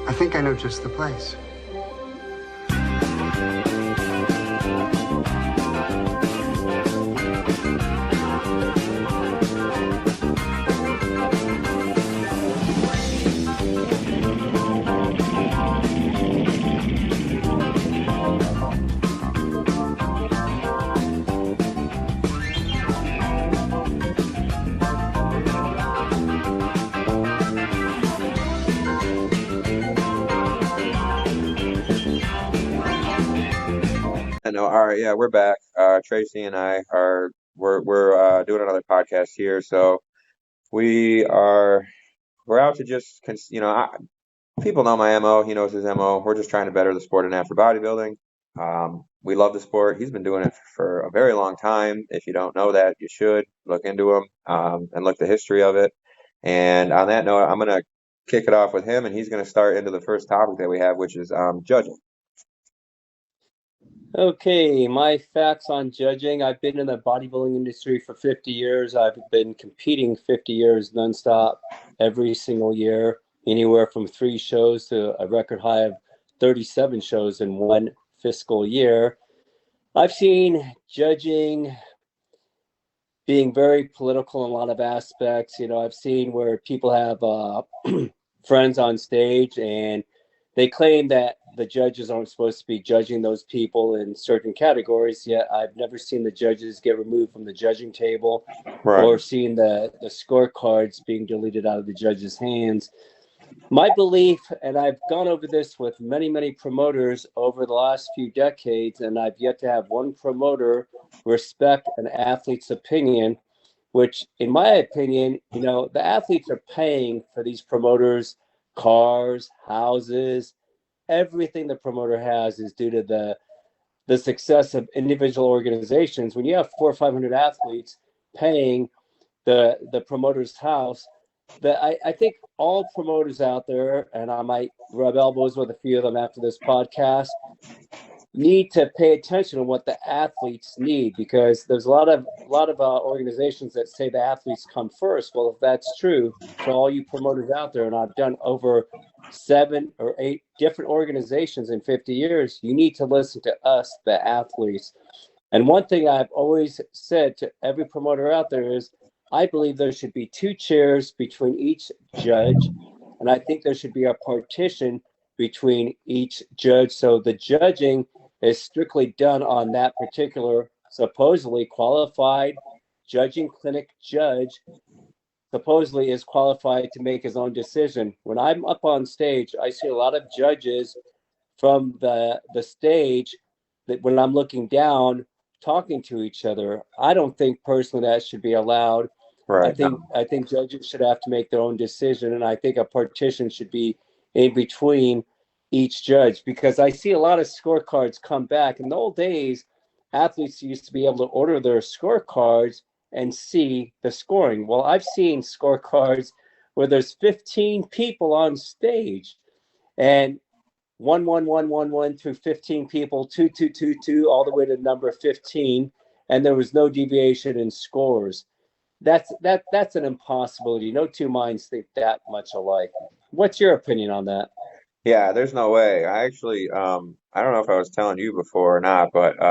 I think I know just the place. I know. All right, yeah, we're back. Tracy and I are we're doing another podcast here, so we're out to just people know my MO. He knows his MO. We're just trying to better the sport of natural bodybuilding. We love the sport. He's been doing it for a very long time. If you don't know that, you should look into him and look the history of it. And on that note, I'm gonna kick it off with him, and he's gonna start into the first topic that we have, which is judging. Okay, my facts on judging. I've been in the bodybuilding industry for 50 years. I've been competing 50 years nonstop every single year, anywhere from 3 shows to a record high of 37 shows in one fiscal year. I've seen judging being very political in a lot of aspects. I've seen where people have friends on stage and they claim that the judges aren't supposed to be judging those people in certain categories, yet I've never seen the judges get removed from the judging table Right. or seen the scorecards being deleted out of the judges' hands. My belief, and I've gone over this with many, many promoters over the last few decades, and I've yet to have one promoter respect an athlete's opinion, which, in my opinion, the athletes are paying for these promoters' cars, houses, everything the promoter has is due to the success of individual organizations. When you have 400 or 500 athletes paying the promoter's house, that I think all promoters out there, and I might rub elbows with a few of them after this podcast, need to pay attention to what the athletes need, because there's a lot of organizations that say the athletes come first. Well, if that's true, to all you promoters out there, and I've done over 7 or 8 different organizations in 50 years, you need to listen to us, the athletes. And one thing I've always said to every promoter out there is, I believe there should be 2 chairs between each judge, and I think there should be a partition between each judge, so the judging is strictly done on that particular supposedly qualified judging clinic judge. Supposedly is qualified to make his own decision. When I'm up on stage, I see a lot of judges from the stage that when I'm looking down talking to each other. I don't think personally that should be allowed. Right. I think judges should have to make their own decision, and I think a partition should be in between each judge, because I see a lot of scorecards come back. In the old days, athletes used to be able to order their scorecards and see the scoring. Well, I've seen scorecards where there's 15 people on stage, and 1 through 15 people, 2 all the way to number 15, and there was no deviation in scores. That's an impossibility. No two minds think that much alike. What's your opinion on that? Yeah, there's no way. I actually, I don't know if I was telling you before or not, but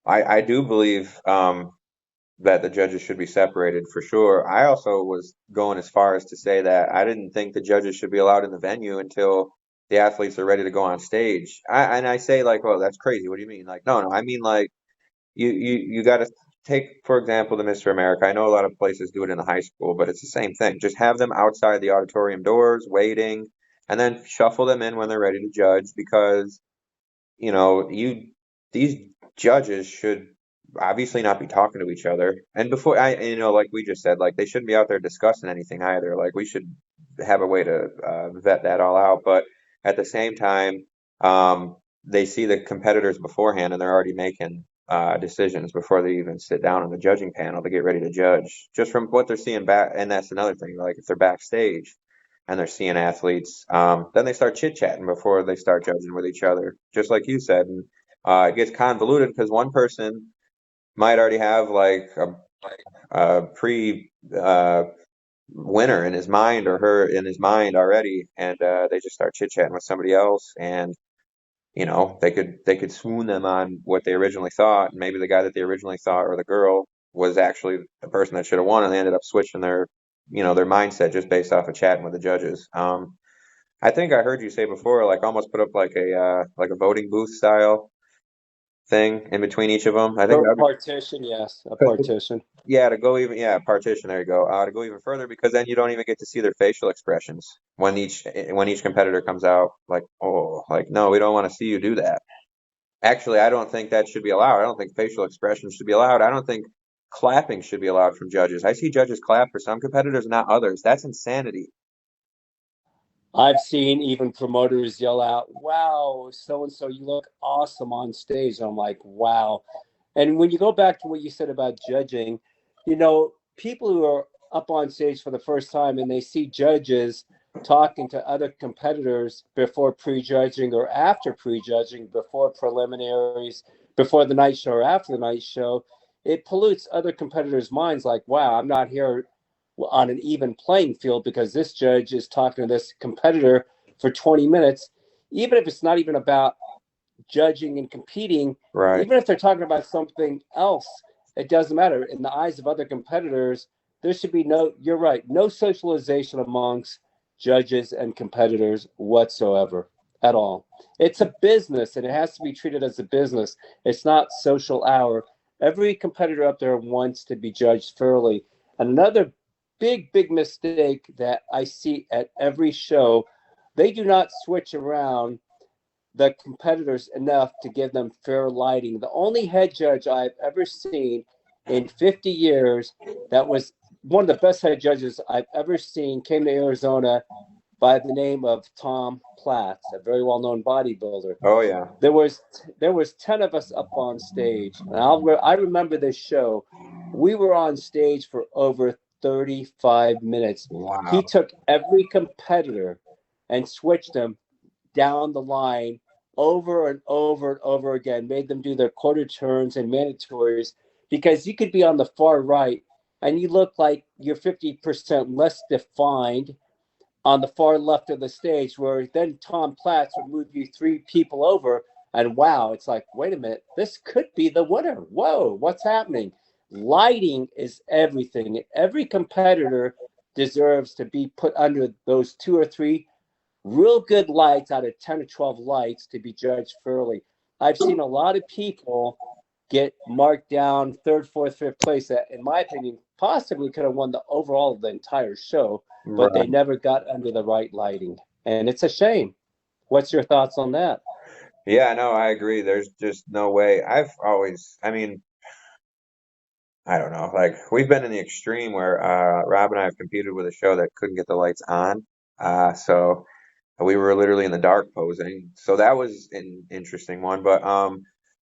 I do believe that the judges should be separated for sure. I also was going as far as to say that I didn't think the judges should be allowed in the venue until the athletes are ready to go on stage. And I say like, well, that's crazy. What do you mean? Like, no, I mean like you got to take, for example, the Mr. America. I know a lot of places do it in the high school, but it's the same thing. Just have them outside the auditorium doors waiting, and then shuffle them in when they're ready to judge, because these judges should obviously not be talking to each other. And before like we just said, like they shouldn't be out there discussing anything either. Like we should have a way to vet that all out. But at the same time, they see the competitors beforehand, and they're already making decisions before they even sit down on the judging panel to get ready to judge, just from what they're seeing back. And that's another thing. Like if they're backstage and they're seeing athletes, then they start chit-chatting before they start judging with each other, just like you said. And it gets convoluted because one person might already have like a pre winner in his mind or her in his mind already, and they just start chit-chatting with somebody else, and they could swoon them on what they originally thought, and maybe the guy that they originally thought or the girl was actually the person that should have won, and they ended up switching their mindset just based off of chatting with the judges. I think I heard you say before, like almost put up like a voting booth style thing in between each of them. I think Or that would partition, yes, a be, partition. yeah, to go even, yeah, partition, there you go. To go even further, because then you don't even get to see their facial expressions when each competitor comes out, like, oh, like, no, we don't want to see you do that. Actually, I don't think that should be allowed. I don't think facial expressions should be allowed. I don't think clapping should be allowed from judges. I see judges clap for some competitors, not others. That's insanity. I've seen even promoters yell out, "Wow, so and so, you look awesome on stage." And I'm like, "Wow." And when you go back to what you said about judging, people who are up on stage for the first time and they see judges talking to other competitors before prejudging or after prejudging, before preliminaries, before the night show or after the night show, it pollutes other competitors' minds like, wow, I'm not here on an even playing field because this judge is talking to this competitor for 20 minutes, even if it's not even about judging and competing, Right. even if they're talking about something else, it doesn't matter. In the eyes of other competitors, there should be you're right, no socialization amongst judges and competitors whatsoever at all. It's a business and it has to be treated as a business. It's not social hour. Every competitor up there wants to be judged fairly. And another big mistake that I see at every show, they do not switch around the competitors enough to give them fair lighting. The only head judge I've ever seen in 50 years that was one of the best head judges I've ever seen came to Arizona by the name of Tom Platz, a very well-known bodybuilder. Oh yeah. There was 10 of us up on stage. And I remember this show. We were on stage for over 35 minutes. He Wow. took every competitor and switched them down the line over and over and over again, made them do their quarter turns and mandatories because you could be on the far right and you look like you're 50% less defined on the far left of the stage, where then Tom Platz would move you three people over. And wow, it's like, wait a minute, this could be the winner. Whoa, what's happening? Lighting is everything. Every competitor deserves to be put under those two or three real good lights out of 10 or 12 lights to be judged fairly. I've seen a lot of people get marked down third, fourth, fifth place that, in my opinion, possibly could have won the overall of the entire show, but they Right. never got under the right lighting. And it's a shame. What's your thoughts on that? Yeah, no, I agree. There's just no way. I mean, I don't know. Like we've been in the extreme where Rob and I have competed with a show that couldn't get the lights on. So we were literally in the dark posing. So that was an interesting one. But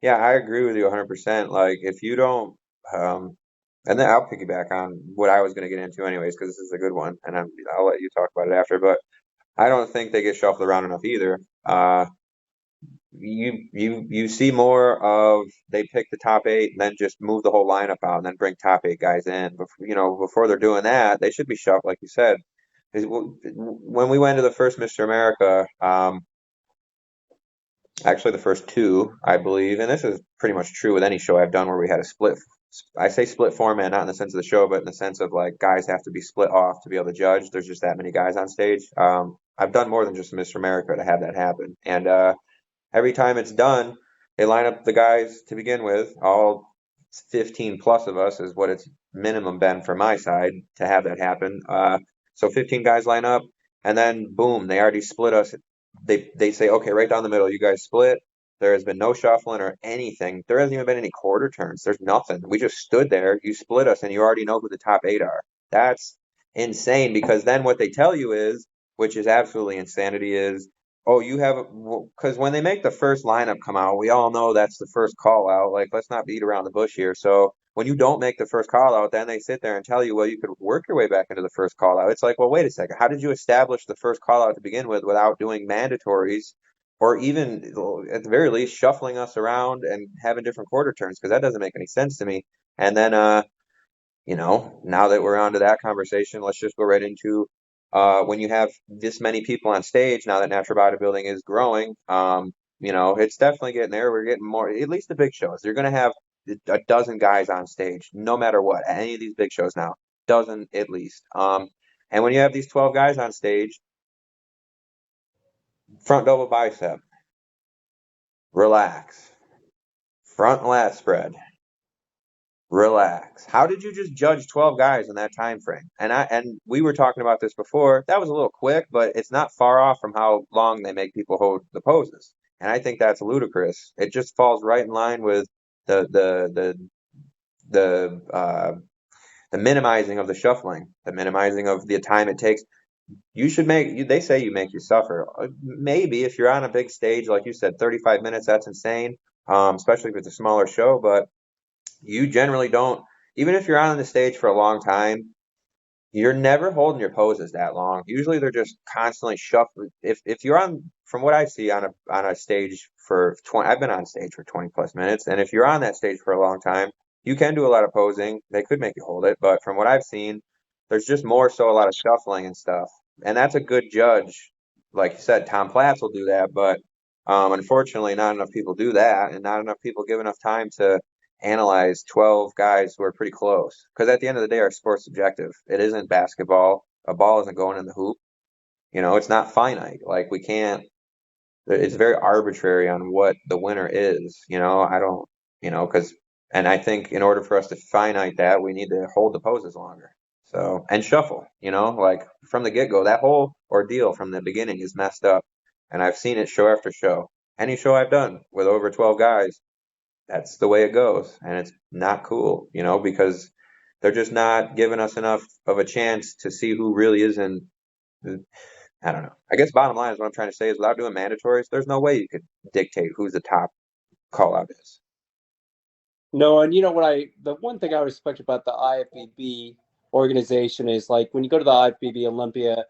yeah, I agree with you 100%. Like if you don't and then I'll piggyback on what I was going to get into anyways because this is a good one and I'll let you talk about it after. But I don't think they get shuffled around enough either. You see more of they pick the top eight and then just move the whole lineup out and then bring top eight guys in. Before they're doing that, they should be shuffled, like you said. When we went to the first Mr. America, actually the first two, I believe, and this is pretty much true with any show I've done where we had a split. I say split format, not in the sense of the show, but in the sense of like guys have to be split off to be able to judge. There's just that many guys on stage. I've done more than just Mr. America to have that happen, and every time it's done, they line up the guys to begin with. All 15 plus of us is what it's minimum been for my side to have that happen. So 15 guys line up, and then boom, they already split us. They say, okay, right down the middle, you guys split. There has been no shuffling or anything. There hasn't even been any quarter turns. There's nothing. We just stood there. You split us, and you already know who the top eight are. That's insane because then what they tell you is, which is absolutely insanity, is oh, you have because when they make the first lineup come out, we all know that's the first call out. Like, let's not beat around the bush here. So when you don't make the first call out, then they sit there and tell you, well, you could work your way back into the first call out. It's like, well, wait a second. How did you establish the first call out to begin with without doing mandatories or even at the very least shuffling us around and having different quarter turns? Because that doesn't make any sense to me. And then Now that we're on to that conversation, let's just go right into when you have this many people on stage, now that natural bodybuilding is growing, it's definitely getting there. We're getting more, at least the big shows. You're going to have a dozen guys on stage, no matter what, at any of these big shows now, dozen at least. And when you have these 12 guys on stage, front double bicep, relax, front lat spread, relax. How did you just judge 12 guys in that time frame? And we were talking about this before. That was a little quick, but it's not far off from how long they make people hold the poses. And I think that's ludicrous. It just falls right in line with the the the the the minimizing of the shuffling, the minimizing of the time it takes. You should make they say you make you suffer. Maybe if you're on a big stage, like you said, 35 minutes, that's insane. Especially if it's a smaller show, but you generally don't, even if you're on the stage for a long time, you're never holding your poses that long. Usually they're just constantly shuffling. If you're on, from what I see on a stage for 20, I've been on stage for 20 plus minutes, and if you're on that stage for a long time, you can do a lot of posing. They could make you hold it, but from what I've seen, there's just more so a lot of shuffling and stuff. And that's a good judge. Like you said, Tom Platz will do that, but unfortunately, not enough people do that, and not enough people give enough time to analyze 12 guys who are pretty close. Because at the end of the day, our sport's subjective. It isn't basketball. A ball isn't going in the hoop. It's not finite. Like, we can't, it's very arbitrary on what the winner is. I don't, because, and I think in order for us to finite that, we need to hold the poses longer. So, and shuffle, like from the get-go, that whole ordeal from the beginning is messed up. And I've seen it show after show. Any show I've done with over 12 guys, that's the way it goes. And it's not cool, because they're just not giving us enough of a chance to see who really is in. I don't know. I guess bottom line is what I'm trying to say is without doing mandatories, there's no way you could dictate who's the top call out is. No, and the one thing I respect about the IFBB organization is like when you go to the IFBB Olympia,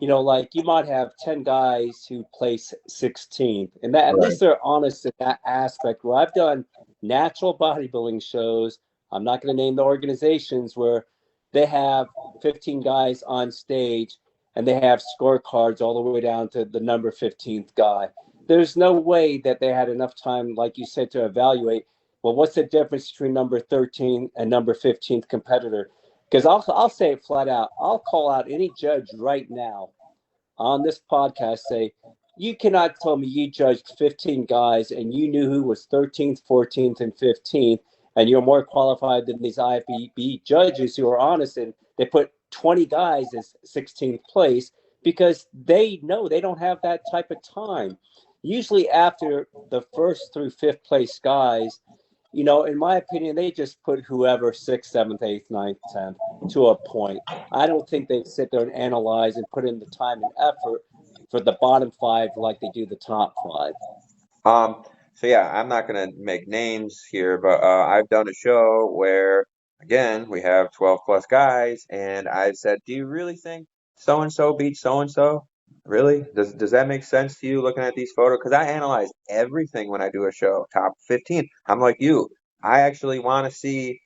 like you might have 10 guys who place 16th, and that at Right. least they're honest in that aspect. Where I've done natural bodybuilding shows, I'm not going to name the organizations where they have 15 guys on stage and they have scorecards all the way down to the number 15th guy. There's no way that they had enough time, like you said, to evaluate, well, what's the difference between number 13 and number 15th competitor? Because I'll say it flat out. I'll call out any judge right now on this podcast, say, you cannot tell me you judged 15 guys and you knew who was 13th, 14th, and 15th, and you're more qualified than these IFBB judges who are honest and they put 20 guys as 16th place because they know they don't have that type of time. Usually after the first through fifth place guys, in my opinion, they just put whoever sixth, seventh, eighth, ninth, 10th to a point. I don't think they sit there and analyze and put in the time and effort for the bottom five like they do the top five. Um, so yeah, I'm not gonna make names here, but I've done a show where again we have 12 plus guys, and I said, "Do you really think so and so beat so and so? Really? Does that make sense to you looking at these photos? Because I analyze everything when I do a show, top 15. I'm like you. I actually want to see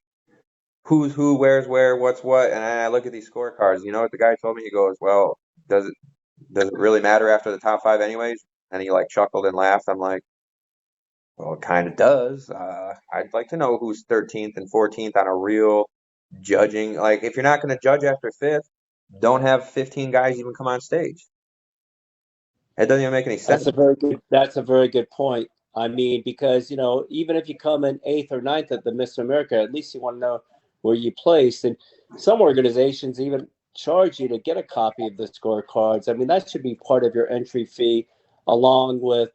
who's who, where's where, what's what, and I look at these scorecards. You know what the guy told me? He goes, "Well, does it really matter after the top five anyways?" And he like chuckled and laughed. I'm like, well, it kind of does. I'd like to know who's 13th and 14th on a real judging. Like, if you're not going to judge after fifth, don't have 15 guys even come on stage. It doesn't even make any sense. That's a very good point. I mean, because even if you come in eighth or ninth at the Miss America, at least you want to know where you placed. And some organizations even charge you to get a copy of the scorecards. I mean, that should be part of your entry fee, along with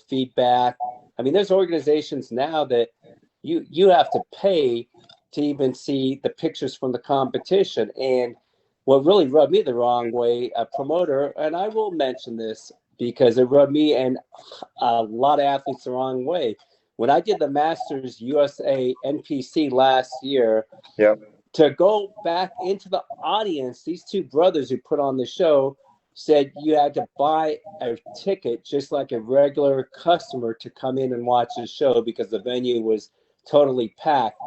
feedback. I mean, there's organizations now that you have to pay to even see the pictures from the competition. And what really rubbed me the wrong way, a promoter, and I will mention this because it rubbed me and a lot of athletes the wrong way. When I did the Masters USA NPC last year, Yep. to go back into the audience, these two brothers who put on the show said you had to buy a ticket just like a regular customer to come in and watch the show because the venue was totally packed.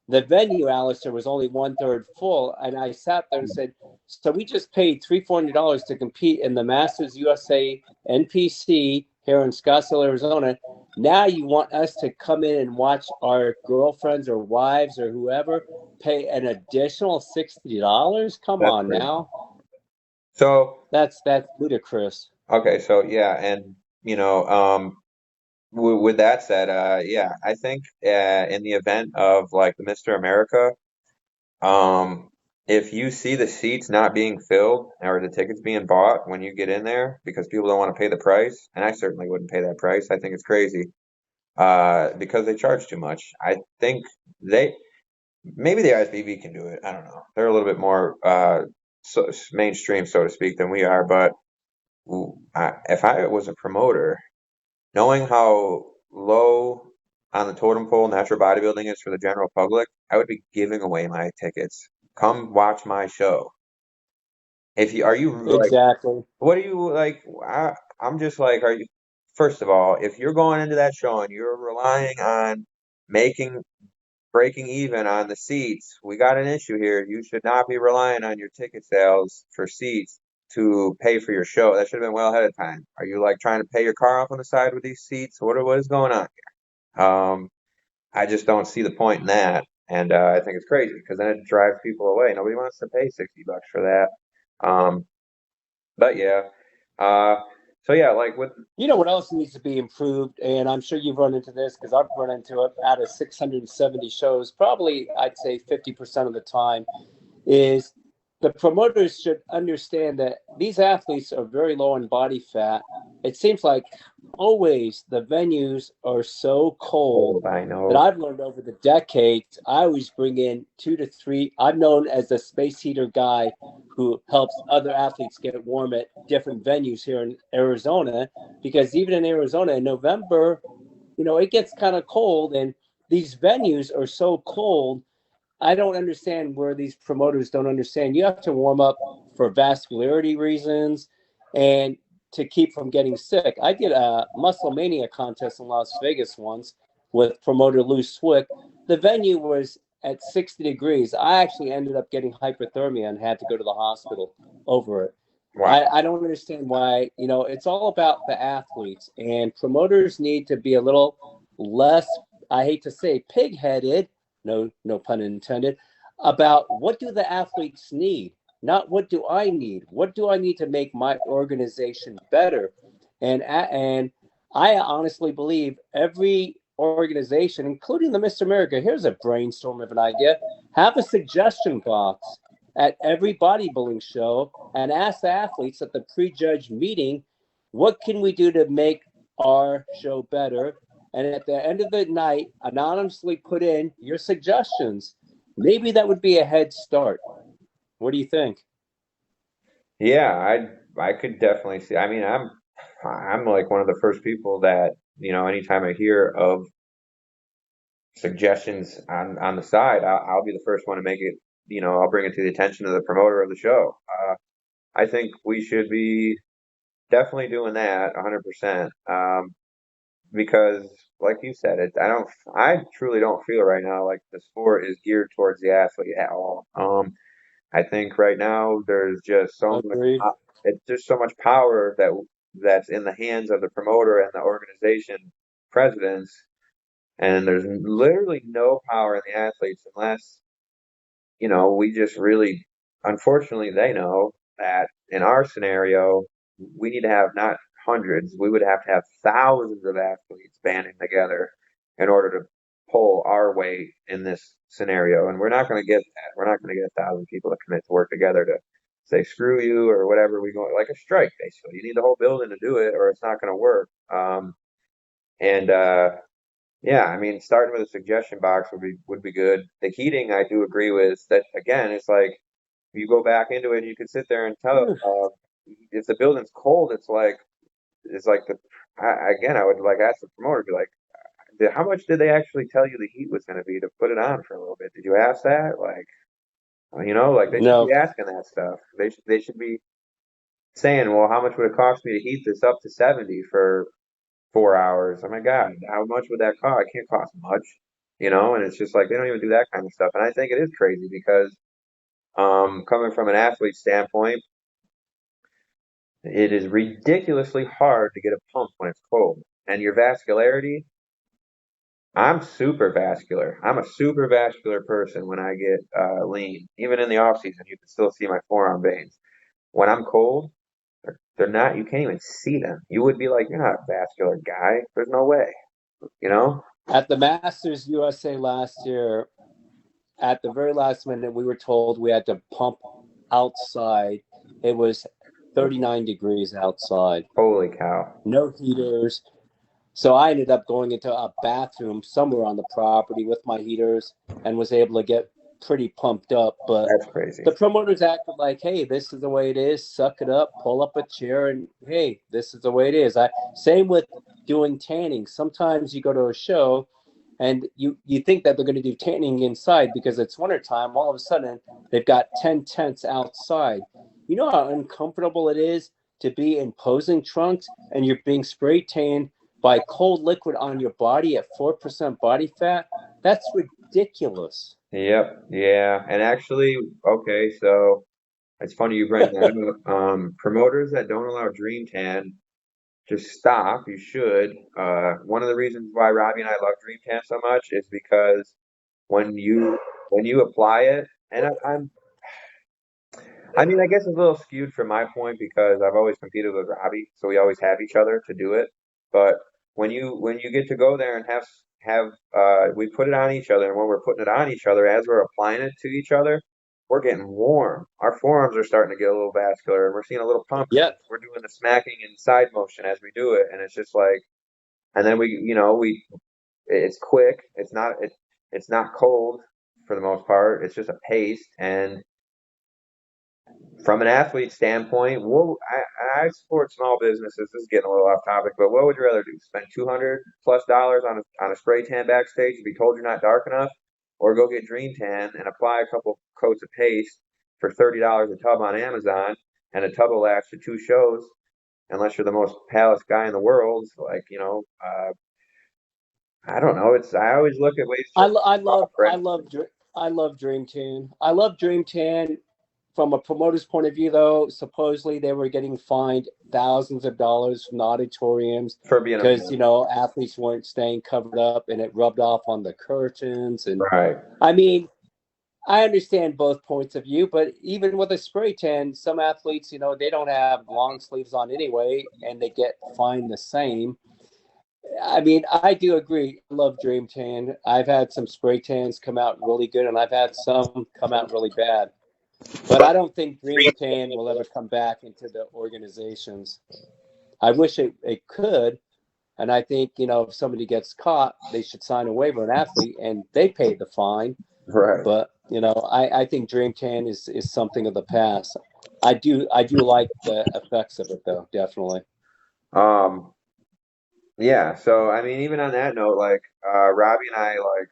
The venue, Alistair, was only one third full, and I sat there and said, "So we just paid $340 to compete in the Masters USA NPC here in Scottsdale, Arizona. Now you want us to come in and watch our girlfriends or wives or whoever pay an additional $60? Come That's on crazy. now, So, that's ludicrous." okay, so yeah, and you know, with that said, yeah, I think in the event of like the Mr. America, um, if you see the seats not being filled or the tickets being bought when you get in there because people don't want to pay the price, and I certainly wouldn't pay that price. I think it's crazy, because they charge too much. I think they maybe the ISBB can do it. I don't know. They're a little bit more mainstream, so to speak, than we are. But if I was a promoter, knowing how low on the totem pole natural bodybuilding is for the general public, I would be giving away my tickets. Come watch my show. If you are you like, Exactly. what are you like? I'm just like, are you? First of all, if you're going into that show and you're relying on making breaking even on the seats, we got an issue here. You should not be relying on your ticket sales for seats to pay for your show. That should have been well ahead of time. Are you like trying to pay your car off on the side with these seats? What is going on here? I just don't see the point in that, and I think it's crazy because then it drives people away. Nobody wants to pay $60 for that. But yeah, uh, so yeah, like with You know what else needs to be improved? And I'm sure you've run into this because I've run into it out of 670 shows, probably I'd say 50% of the time, is the promoters should understand that these athletes are very low in body fat. It seems like always the venues are so cold cold, I that know. I've learned over the decades, I always bring in 2 to 3. I'm known as the space heater guy who helps other athletes get warm at different venues here in Arizona, because even in Arizona in November, it gets kind of cold, and these venues are so cold. I don't understand where these promoters don't understand. You have to warm up for vascularity reasons and to keep from getting sick. I did a Muscle Mania contest in Las Vegas once with promoter Lou Swick. The venue was at 60 degrees. I actually ended up getting hypothermia and had to go to the hospital over it. Wow. I don't understand why, it's all about the athletes, and promoters need to be a little less, I hate to say, pig-headed, no pun intended, about what do the athletes need, not what do I need. What do I need to make my organization better? And I honestly believe every organization, including the Mr. America, here's a brainstorm of an idea: have a suggestion box at every bodybuilding show and ask the athletes at the pre-judge meeting, what can we do to make our show better? And at the end of the night, anonymously put in your suggestions. Maybe that would be a head start. What do you think? Yeah, I could definitely see. I mean, I'm like one of the first people that, anytime I hear of suggestions on the side, I'll be the first one to make it, I'll bring it to the attention of the promoter of the show. I think we should be definitely doing that 100%. Because like you said, I truly don't feel right now like the sport is geared towards the athlete at all. I think right now there's just so much, Agreed. it's just so much power that's in the hands of the promoter and the organization presidents, and there's literally no power in the athletes unless, we just really, unfortunately, they know that in our scenario, we need to have not hundreds, we would have to have thousands of athletes banding together in order to pull our weight in this scenario. And we're not going to get that. We're not going to get 1,000 people to commit to work together to say screw you or whatever. We go like a strike, basically. You need the whole building to do it, or it's not going to work. And Yeah, I mean, starting with a suggestion box would be good. The heating, I do agree with that. Again, it's like you go back into it, you can sit there and tell if the building's cold, it's like again, I would like ask the promoter, be like, how much did they actually tell you the heat was going to be to put it on for a little bit? Did you ask that? Like they should No, be asking that stuff. They should be saying, well, how much would it cost me to heat this up to 70 for 4 hours? Oh my God, how much would that cost? It can't cost much. you know, and it's just like they don't even do that kind of stuff. And I think it is crazy because coming from an athlete standpoint, it is ridiculously hard to get a pump when it's cold. And your vascularity, I'm super vascular. I'm a super vascular person when I get lean. Even in the off season, you can still see my forearm veins. When I'm cold, they're not, you can't even see them. You would be like, you're not a vascular guy. There's no way, you know? At the Masters USA last year, at the very last minute, we were told we had to pump outside. It was 39 degrees outside, Holy cow. no heaters. So I ended up going into a bathroom somewhere on the property with my heaters and was able to get pretty pumped up. But That's crazy. the promoters acted like, hey, this is the way it is. Suck it up, pull up a chair, and hey, this is the way it is. Same with doing tanning. Sometimes you go to a show and you think that they're going to do tanning inside because it's wintertime. All of a sudden, they've got 10 tents outside. You know how uncomfortable it is to be in posing trunks and you're being spray tanned by cold liquid on your body at 4% body fat? That's ridiculous. Yep. Yeah. And actually, okay, so it's funny you bring that up. Promoters that don't allow Dream Tan, just stop. You should. One of the reasons why Robbie and I love Dream Tan so much is because when you apply it, and I mean, I guess it's a little skewed from my point because I've always competed with Robbie, so we always have each other to do it. But when you get to go there and have we put it on each other, and when we're putting it on each other, as we're applying it to each other, we're getting warm. Our forearms are starting to get a little vascular, and we're seeing a little pump. Yep. We're doing the smacking and side motion as we do it, and it's just like, and then it's quick. It's not cold for the most part. It's just a paste, and from an athlete standpoint, I support small businesses. This is getting a little off topic, but what would you rather do? Spend $200+ on a spray tan backstage to be told you're not dark enough, or go get Dream Tan and apply a couple coats of paste for $30 a tub on Amazon, and a tub will last for two shows, unless you're the most palest guy in the world. Like, I don't know. I always look at ways I, to lo- I cost, love I right? love I love Dream Tan. I love Dream Tan from a promoter's point of view, though. Supposedly they were getting fined thousands of dollars from the auditoriums For being a because athletes weren't staying covered up, and it rubbed off on the curtains. And right. I mean, I understand both points of view, but even with a spray tan, some athletes, they don't have long sleeves on anyway, and they get fined the same. I mean, I do agree. I love Dream Tan. I've had some spray tans come out really good, and I've had some come out really bad. But I don't think Dream Tan will ever come back into the organizations. I wish it could. And I think, if somebody gets caught, they should sign a waiver, an athlete, and they pay the fine. Right. But, I think Dream Tan is something of the past. I do like the effects of it, though, definitely. Um, Yeah, so I mean, even on that note, like Robbie and I, like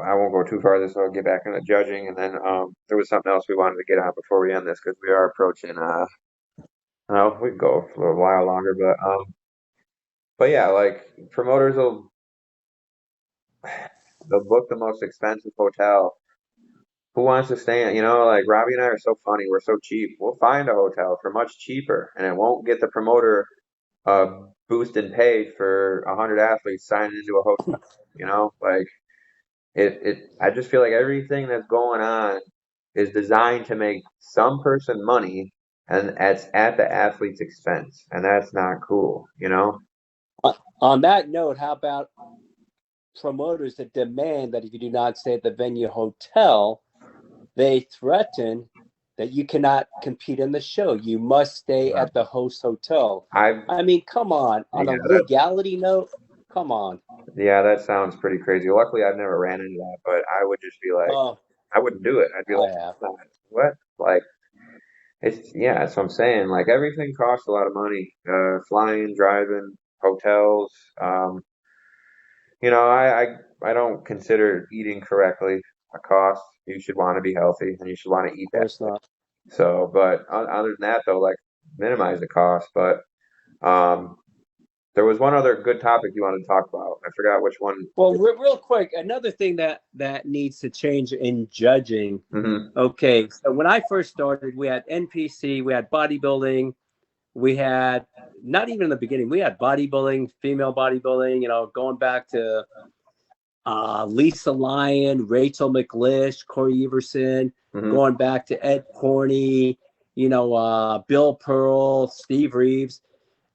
I won't go too far. This will get back into judging, and then there was something else we wanted to get on before we end this because we are approaching. No, we can go for a while longer, but yeah, like promoters will they'll book the most expensive hotel. Who wants to stay in? Like Robbie and I are so funny. We're so cheap. We'll find a hotel for much cheaper, and it won't get the promoter boost in pay for 100 athletes signing into a hotel. Like. I just feel like everything that's going on is designed to make some person money, and it's at the athlete's expense, and that's not cool. On that note, how about promoters that demand that if you do not stay at the venue hotel, they threaten that you cannot compete in the show. You must stay Right. at the host hotel. I've I mean, come on. On a yeah, legality note, come on. that sounds pretty crazy. Luckily, I've never ran into that, but I would just be like, Oh, I wouldn't do it. I'd be I like, have. what? Like, that's what I'm saying. Like, everything costs a lot of money. Flying, driving, hotels. Um, I don't consider eating correctly a cost. You should want to be healthy and you should want to eat Of that. course not. So, but other than that, though, like minimize the cost. But um, There was one other good topic you wanted to talk about. I forgot which one. Well, real quick, another thing that needs to change in judging. Hmm. Okay, so when I first started, we had NPC, we had bodybuilding, we had not even in the beginning, we had bodybuilding, female bodybuilding. Going back to Lisa Lyon, Rachel McLish, Corey Everson, Hmm. going back to Ed Corney, Bill Pearl, Steve Reeves.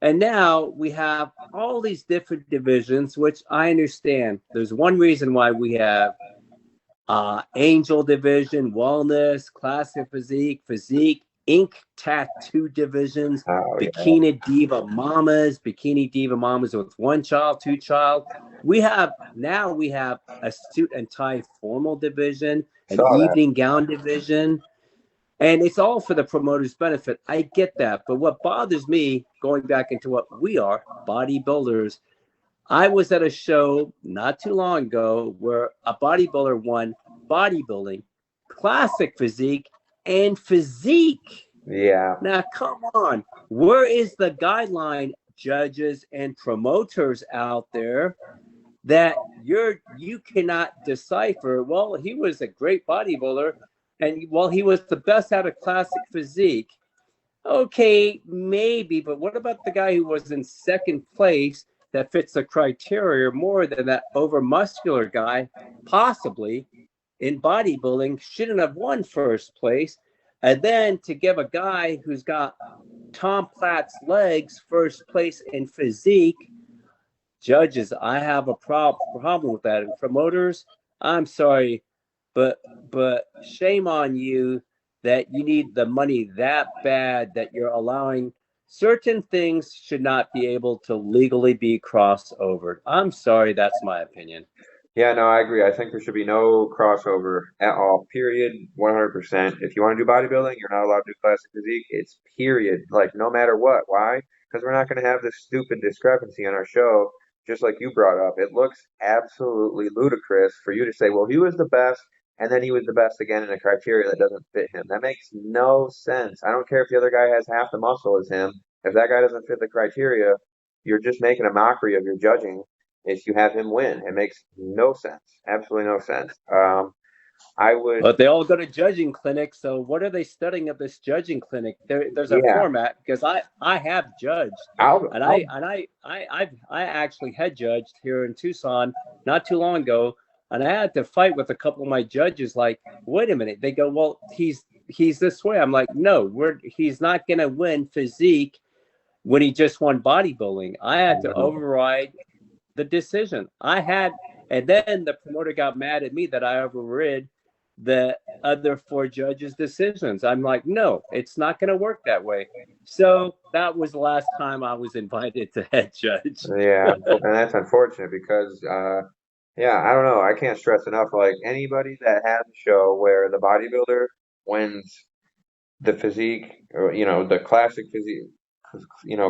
And now we have all these different divisions, which I understand. There's one reason why we have Angel Division, Wellness, Classic Physique, Physique, Ink Tattoo Divisions, Oh yeah, Bikini Diva Mamas with one child, two child. We have a suit and tie formal division, an saw that. evening gown division, and it's all for the promoter's benefit. I get that. But what bothers me, going back into what we are, bodybuilders, I was at a show not too long ago where a bodybuilder won bodybuilding, classic physique, and physique. Yeah, Now, come on. Where is the guideline, judges and promoters out there, that you cannot decipher? Well, he was a great bodybuilder, and well, he was the best out of classic physique. Okay, maybe, but what about the guy who was in second place that fits the criteria more than that over muscular guy, possibly in bodybuilding, shouldn't have won first place? And then to give a guy who's got Tom Platt's legs first place in physique, judges, I have a problem with that. And promoters, I'm sorry, but shame on you that you need the money that bad that you're allowing certain things should not be able to legally be crossed over. I'm sorry, that's my opinion. yeah, no, I agree. I think there should be no crossover at all. Period. 100%. If you want to do bodybuilding, you're not allowed to do classic physique. It's period. Like no matter what. Why? Because we're not going to have this stupid discrepancy on our show. Just like you brought up, it looks absolutely ludicrous for you to say, well, he was the best, and then he was the best again in a criteria that doesn't fit him. That makes no sense. I don't care if the other guy has half the muscle as him. If that guy doesn't fit the criteria, you're just making a mockery of your judging if you have him win. It makes no sense. Absolutely no sense. I would, But they all go to judging clinics. So what are they studying at this judging clinic? There's a yeah, format because I have judged, and I'll, I actually had judged here in Tucson not too long ago, and I had to fight with a couple of my judges. Like, wait a minute. They go, well, he's this way. I'm like, no, he's not going to win physique when he just won bodybuilding. I had to override the decision. And then the promoter got mad at me that I overrid the other four judges' decisions. I'm like, no, it's not going to work that way. So that was the last time I was invited to head judge. yeah, and that's unfortunate because, yeah, I don't know. I can't stress enough. Like anybody that has a show where the bodybuilder wins the physique, or the classic physique,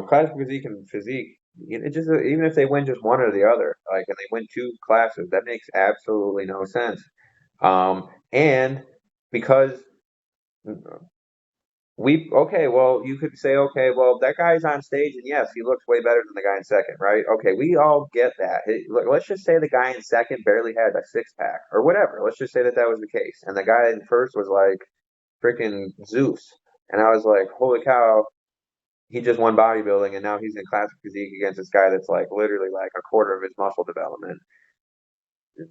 classic physique and physique. It just even if they win just one or the other, like, and they win two classes, that makes absolutely no sense. And because okay, well, you could say, okay, well, that guy's on stage, and yes, he looks way better than the guy in second, right? Okay, we all get that. Let's just say the guy in second barely had a six pack or whatever. Let's just say that that was the case, and the guy in first was like freaking Zeus, and I was like, holy cow, he just won bodybuilding, and now he's in classic physique against this guy that's like literally like a quarter of his muscle development.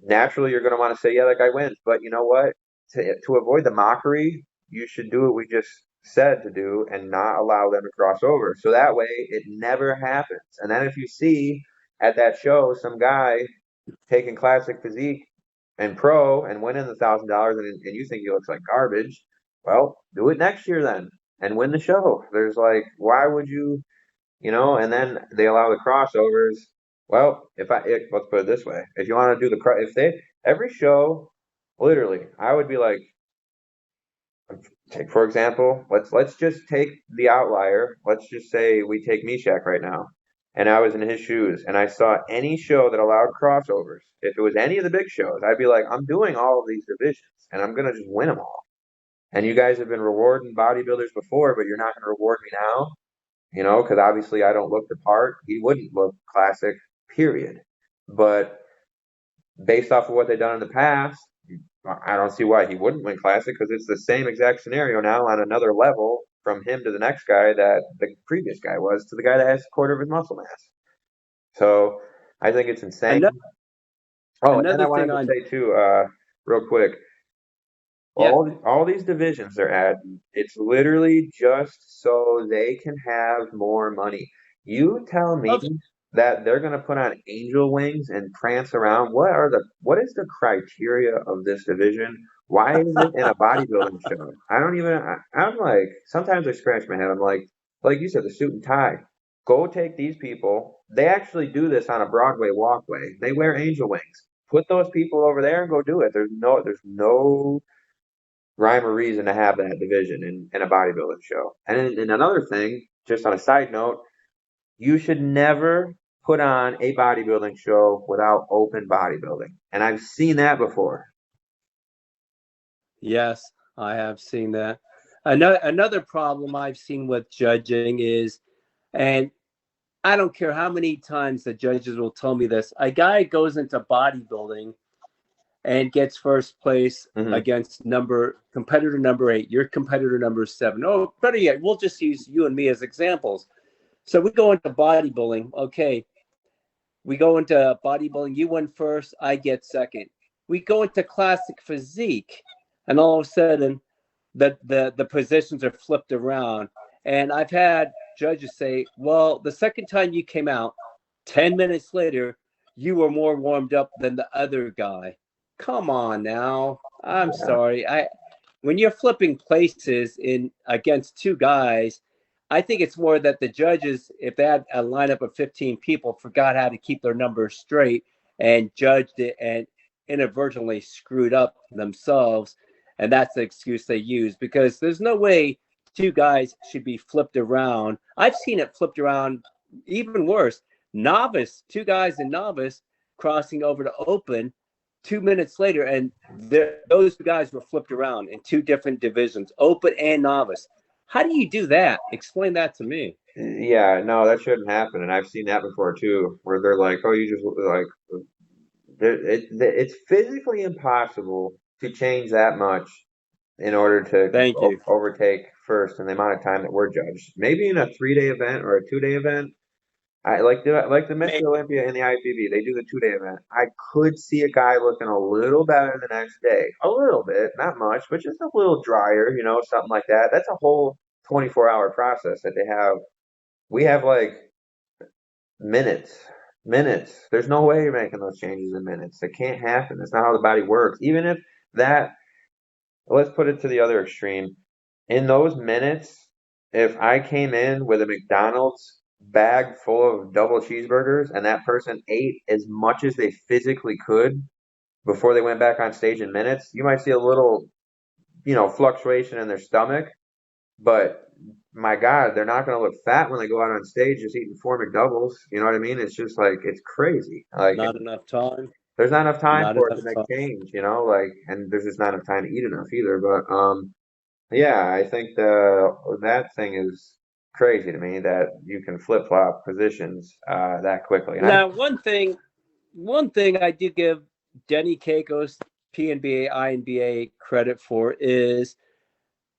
Naturally, you're going to want to say, yeah, that guy wins. But you know what? To avoid the mockery, you should do what we just said to do and not allow them to cross over. So that way it never happens. And then if you see at that show some guy taking classic physique and pro and winning $1,000 and you think he looks like garbage, well, do it next year then and win the show. There's like, why would and then they allow the crossovers. Well, let's put it this way: if you want to do if they every show, literally, I would be like, take for example, let's just take the outlier. Let's just say we take Mishak right now, and I was in his shoes, and I saw any show that allowed crossovers. If it was any of the big shows, I'd be like, I'm doing all of these divisions, and I'm gonna just win them all. And you guys have been rewarding bodybuilders before, but you're not gonna reward me now. because obviously I don't look the part. He wouldn't look classic, period. But based off of what they've done in the past, I don't see why he wouldn't win classic because it's the same exact scenario now on another level from him to the next guy that the previous guy was to the guy that has a quarter of his muscle mass. So I think it's insane. Another Oh, and then I another wanted thing to on say too, real quick, yeah. all these divisions they're adding, it's literally just so they can have more money. You tell me Of that they're gonna put on angel wings and prance around. What is the criteria of this division? Why is it in a bodybuilding show? I don't even I'm like sometimes I scratch my head. I'm like you said, the suit and tie. Go take these people. They actually do this on a Broadway walkway. They wear angel wings. Put those people over there and go do it. There's no rhyme or reason to have that division in a bodybuilding show. And another thing, just on a side note, you should never put on a bodybuilding show without open bodybuilding. And I've seen that before. Yes, I have seen that. Another problem I've seen with judging is, and I don't care how many times the judges will tell me this, a guy goes into bodybuilding and gets first place Hmm. against competitor number 8, your competitor number 7. Oh, better yet, we'll just use you and me as examples. So we go into bodybuilding. Okay, we go into bodybuilding. You win first, I get second. We go into classic physique, and all of a sudden, the positions are flipped around. And I've had judges say, "Well, the second time you came out, 10 minutes later, you were more warmed up than the other guy." Come on now. I'm Yeah. sorry. When you're flipping places in against two guys, I think it's more that the judges, if they had a lineup of 15 people, forgot how to keep their numbers straight and judged it and inadvertently screwed up themselves. And that's the excuse they use because there's no way two guys should be flipped around. I've seen it flipped around even worse. Novice, two guys in novice crossing over to open 2 minutes later, and those guys were flipped around in two different divisions, open and novice. How do you do that? Explain that to me. Yeah, no, that shouldn't happen. And I've seen that before too, where they're like, "Oh, you just like it's physically impossible to change that much in order to Thank you. overtake first in the amount of time that we're judged. Maybe in a 3-day event or a 2-day event, I like the Mr. Maybe. Olympia and the IFBB. They do the 2-day event. I could see a guy looking a little better the next day, a little bit, not much, but just a little drier, something like that. That's a whole 24-hour process that they have. We have like minutes, minutes. There's no way you're making those changes in minutes. It can't happen. That's not how the body works. Even if that, let's put it to the other extreme. In those minutes, if I came in with a McDonald's bag full of double cheeseburgers and that person ate as much as they physically could before they went back on stage in minutes, you might see a little, fluctuation in their stomach. But my God, they're not going to look fat when they go out on stage just eating 4 McDoubles. You know what I mean? It's just like, it's crazy. Like, Not enough time. there's not enough time Not for it to enough make time. change, like, and there's just not enough time to eat enough either. But, yeah, I think that thing is crazy to me that you can flip flop positions that quickly. And I Now, one thing I do give Denny Keiko's PNBA, INBA credit for is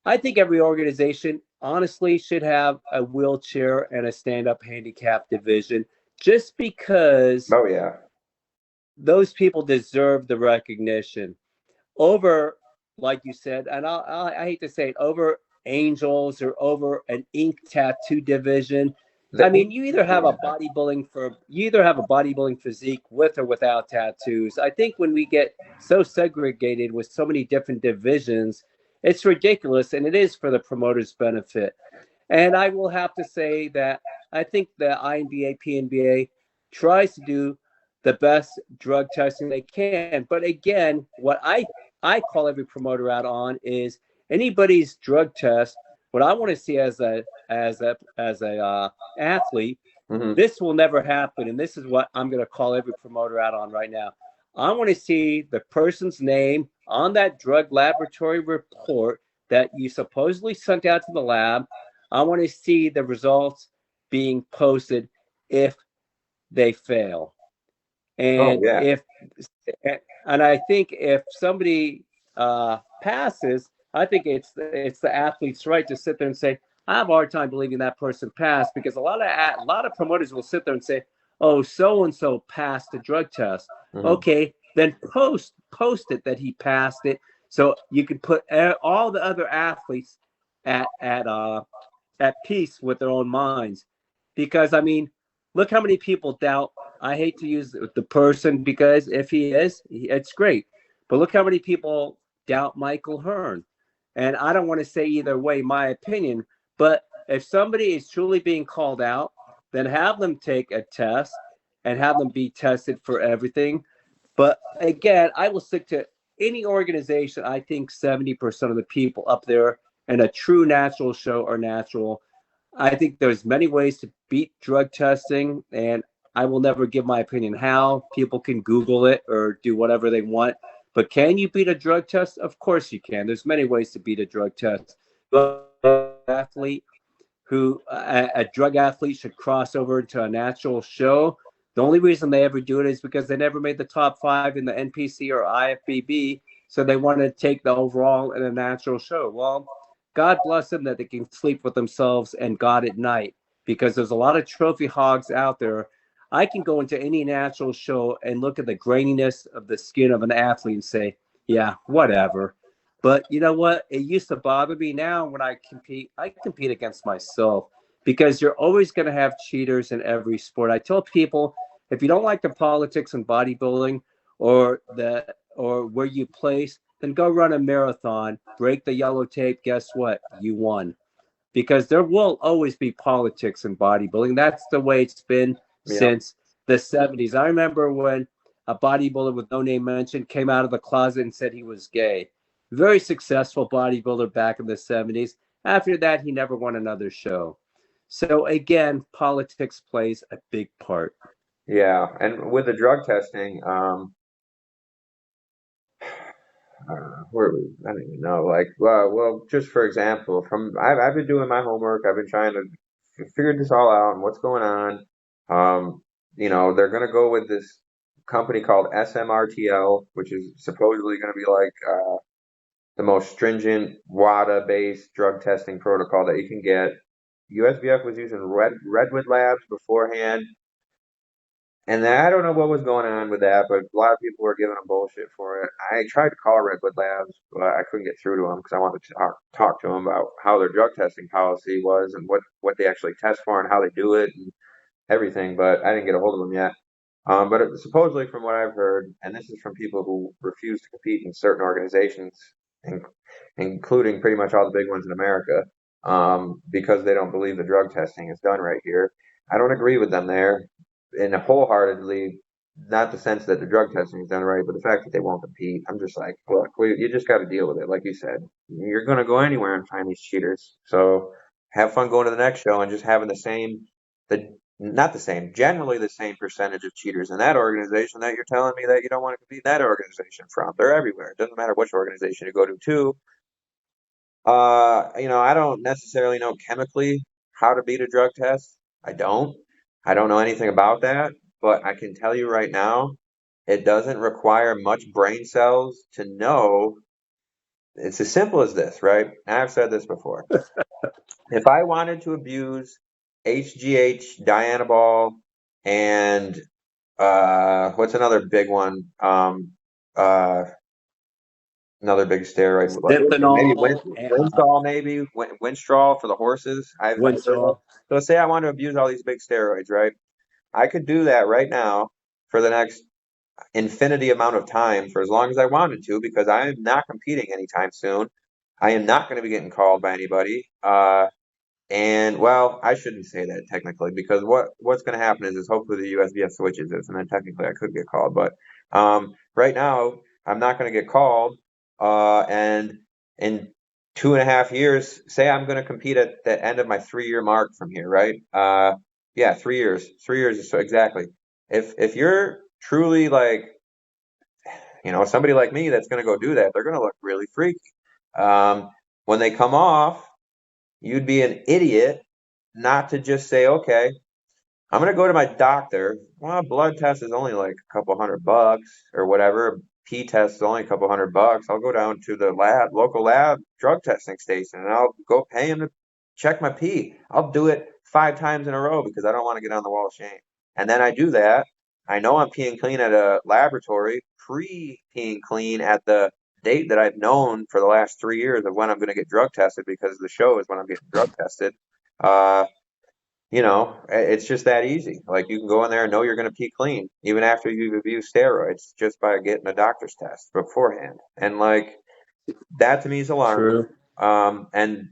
I think every organization honestly should have a wheelchair and a stand-up handicap division just because oh yeah, those people deserve the recognition over, like you said, and I hate to say it, over angels or over an ink tattoo division. the I mean, yeah, you either have a bodybuilding physique with or without tattoos. I think when we get so segregated with so many different divisions, it's ridiculous, and it is for the promoter's benefit. And I will have to say that I think the INBA, PNBA tries to do the best drug testing they can. But again, what I call every promoter out on is anybody's drug test. What I want to see as a athlete, hmm this will never happen, and this is what I'm going to call every promoter out on right now. I want to see the person's name on that drug laboratory report that you supposedly sent out to the lab. I want to see the results being posted if they fail. Oh And yeah. if and I think if somebody passes, I think it's the athlete's right to sit there and say, I have a hard time believing that person passed, because a lot of promoters will sit there and say, oh, so and so passed the drug test. Hmm. Okay, then post it that he passed it, so you can put all the other athletes at at uh at peace with their own minds. Because I mean, look how many people doubt. I hate to use the person, because if he is, it's great. But look how many people doubt Michael Hearn. And I don't want to say either way, my opinion. But if somebody is truly being called out, then have them take a test and have them be tested for everything. But again, I will stick to any organization. I think 70% of the people up there in a true natural show are natural. I think there's many ways to beat drug testing, and I will never give my opinion how. People can Google it or do whatever they want. But can you beat a drug test? Of course you can. There's many ways to beat a drug test. Athlete who a drug athlete should cross over into a natural show. The only reason they ever do it is because they never made the top 5 in the NPC or IFBB, so they wanted to take the overall in a natural show. Well, God bless them that they can sleep with themselves and God at night, because there's a lot of trophy hogs out there. I can go into any natural show and look at the graininess of the skin of an athlete and say, yeah, whatever. But you know what? It used to bother me. Now, when I compete against myself, because you're always going to have cheaters in every sport. I tell people, if you don't like the politics in bodybuilding or where you place, then go run a marathon, break the yellow tape. Guess what? You won. Because there will always be politics in bodybuilding. That's the way it's been Yeah. since the 70s. I remember when a bodybuilder with no name mentioned came out of the closet and said he was gay. Very successful bodybuilder back in the 70s. After that, he never won another show. So again, politics plays a big part. Yeah. And with the drug testing, where I don't even know. Like, well, just for example, I've been doing my homework. I've been trying to figure this all out and what's going on. They're gonna go with this company called SMRTL, which is supposedly gonna be like the most stringent WADA-based drug testing protocol that you can get. USBF was using Redwood Labs beforehand. And then I don't know what was going on with that, but a lot of people were giving them bullshit for it. I tried to call Redwood Labs, but I couldn't get through to them because I wanted to talk to them about how their drug testing policy was and what they actually test for and how they do it and everything. But I didn't get a hold of them yet. Supposedly, from what I've heard, and this is from people who refuse to compete in certain organizations, in, including pretty much all the big ones in America, because they don't believe the drug testing is done right here. I don't agree with them there, in wholeheartedly, not the sense that the drug testing is done right, but the fact that they won't compete. I'm just like, look, you just got to deal with it. Like you said, you're going to go anywhere and find these cheaters. So have fun going to the next show and just having the not the same, generally the same percentage of cheaters in that organization that you're telling me that you don't want to compete in that organization from. They're everywhere. It doesn't matter which organization you go to, too. I don't necessarily know chemically how to beat a drug test. I don't. I don't know anything about that, but I can tell you right now, it doesn't require much brain cells to know. It's as simple as this, right? And I've said this before. If I wanted to abuse HGH, Dianabol, and what's another big one? Uh, Another big steroid, maybe Zipinol, Winstrol, maybe Winstrol for the horses. I've heard of. Winstrol. So say I want to abuse all these big steroids, right? I could do that right now for the next infinity amount of time for as long as I wanted to because I am not competing anytime soon. I am not going to be getting called by anybody. And well, I shouldn't say that technically because what's going to happen is hopefully the USBF switches this, and then technically I could get called. But right now I'm not going to get called. And in 2.5 years, say I'm going to compete at the end of my 3-year mark from here, right? Yeah, 3 years. 3 years is so exactly. If you're truly like somebody like me that's going to go do that, they're going to look really freaky. When they come off, you'd be an idiot not to just say, okay, I'm gonna go to my doctor. Well, a blood test is only like a couple $100 or whatever. A P test is only a couple $100. I'll go down to the local lab drug testing station, and I'll go pay him to check my pee. I'll do it 5 times in a row because I don't want to get on the wall of shame. And then I do that. I know I'm peeing clean at a laboratory, pre-peeing clean at the date that I've known for the last 3 years of when I'm going to get drug tested because the show is when I'm getting drug tested. Uh, it's just that easy. Like you can go in there and know you're going to pee clean, even after you've abused steroids, just by getting a doctor's test beforehand. And like that to me is alarming. True. And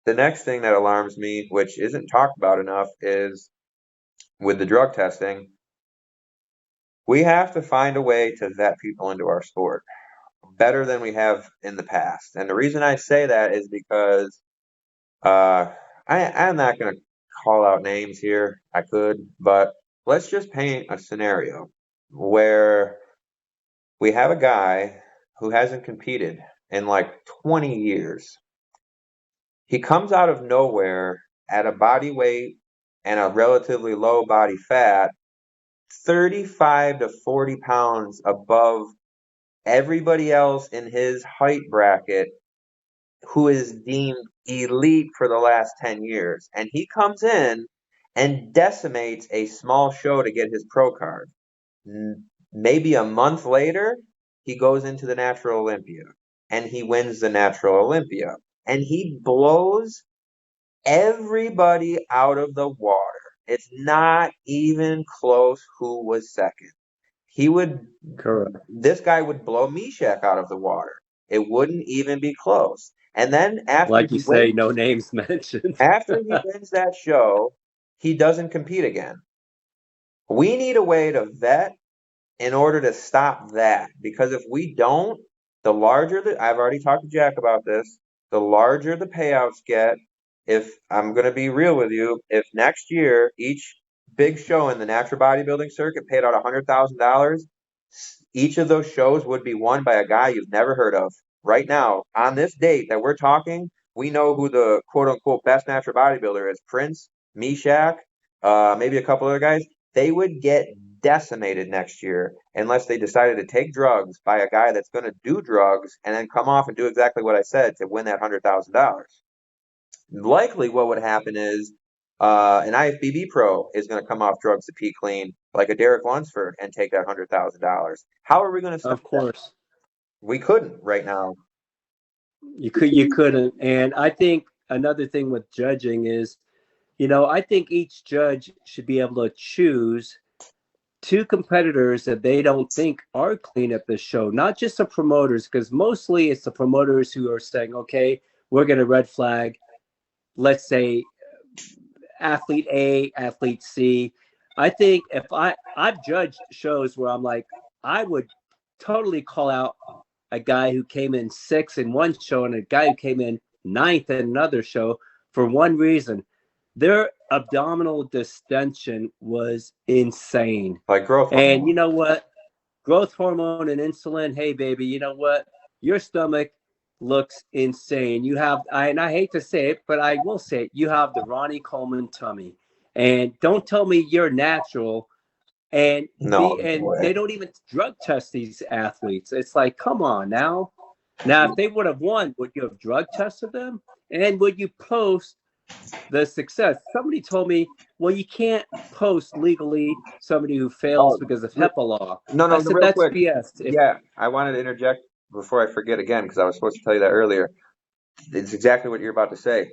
the next thing that alarms me, which isn't talked about enough, is with the drug testing, we have to find a way to vet people into our sport better than we have in the past. And the reason I say that is because Uh, I'm not going to call out names here. I could, but let's just paint a scenario where we have a guy who hasn't competed in like 20 years. He comes out of nowhere at a body weight and a relatively low body fat, 35 to 40 pounds above everybody else in his height bracket who is deemed elite for the last 10 years. And he comes in and decimates a small show to get his pro card. Maybe a month later, he goes into the Natural Olympia and he wins the Natural Olympia. And he blows everybody out of the water. It's not even close who was second. He would, Correct. this guy would blow Meshack out of the water. It wouldn't even be close. And then Like you say, no names mentioned. after he wins that show, he doesn't compete again. We need a way to vet in order to stop that. Because if we don't, the larger the, I've already talked to Jack about this, the larger the payouts get. If I'm going to be real with you, if next year each big show in the natural bodybuilding circuit paid out $100,000, each of those shows would be won by a guy you've never heard of. Right now, on this date that we're talking, we know who the quote unquote best natural bodybuilder is. Prince, Meshack, maybe a couple other guys. They would get decimated next year unless they decided to take drugs by a guy that's going to do drugs and then come off and do exactly what I said to win that $100,000. Likely, what would happen is an IFBB pro is going to come off drugs to pee clean, like a Derek Lunsford, and take that $100,000. How are we going to stop Of that? course. We couldn't right now. You couldn't. And I think another thing with judging is, I think each judge should be able to choose two competitors that they don't think are clean at the show, not just the promoters, because mostly it's the promoters who are saying, okay, we're going to red flag, let's say, athlete A, athlete C. I think if I've judged shows where I'm like, I would totally call out a guy who came in sixth in one show and a guy who came in ninth in another show for one reason. Their abdominal distension was insane. Like growth And hormone. you know what? Growth hormone and insulin, hey, baby, you know what? Your stomach looks insane. You have, and I hate to say it, but I will say it, you have the Ronnie Coleman tummy. And don't tell me you're natural and No they way. don't even drug test these athletes. It's like, come on now. Now, if they would have won, would you have drug tested them? And would you post the success? Somebody told me, well, you can't post legally somebody who fails Oh, because of HIPAA law. no, I no, said, real that's quick. BS. Yeah, I wanted to interject before I forget again because I was supposed to tell you that earlier. It's exactly what you're about to say.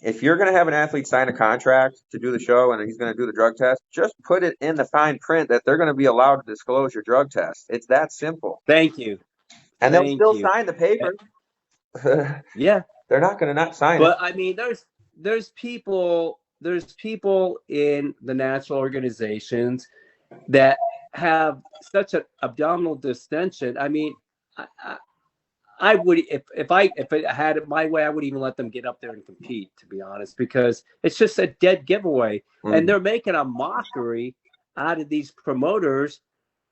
If you're going to have an athlete sign a contract to do the show and he's going to do the drug test, just put it in the fine print that they're going to be allowed to disclose your drug test. It's that simple. Thank you. And they'll Thank still you. sign the paper. Yeah. They're not going to not sign it. But I mean, there's people in the national organizations that have such an abdominal distension. I mean, I would if it had it my way, I would even let them get up there and compete, to be honest, because it's just a dead giveaway. And they're making a mockery out of these promoters,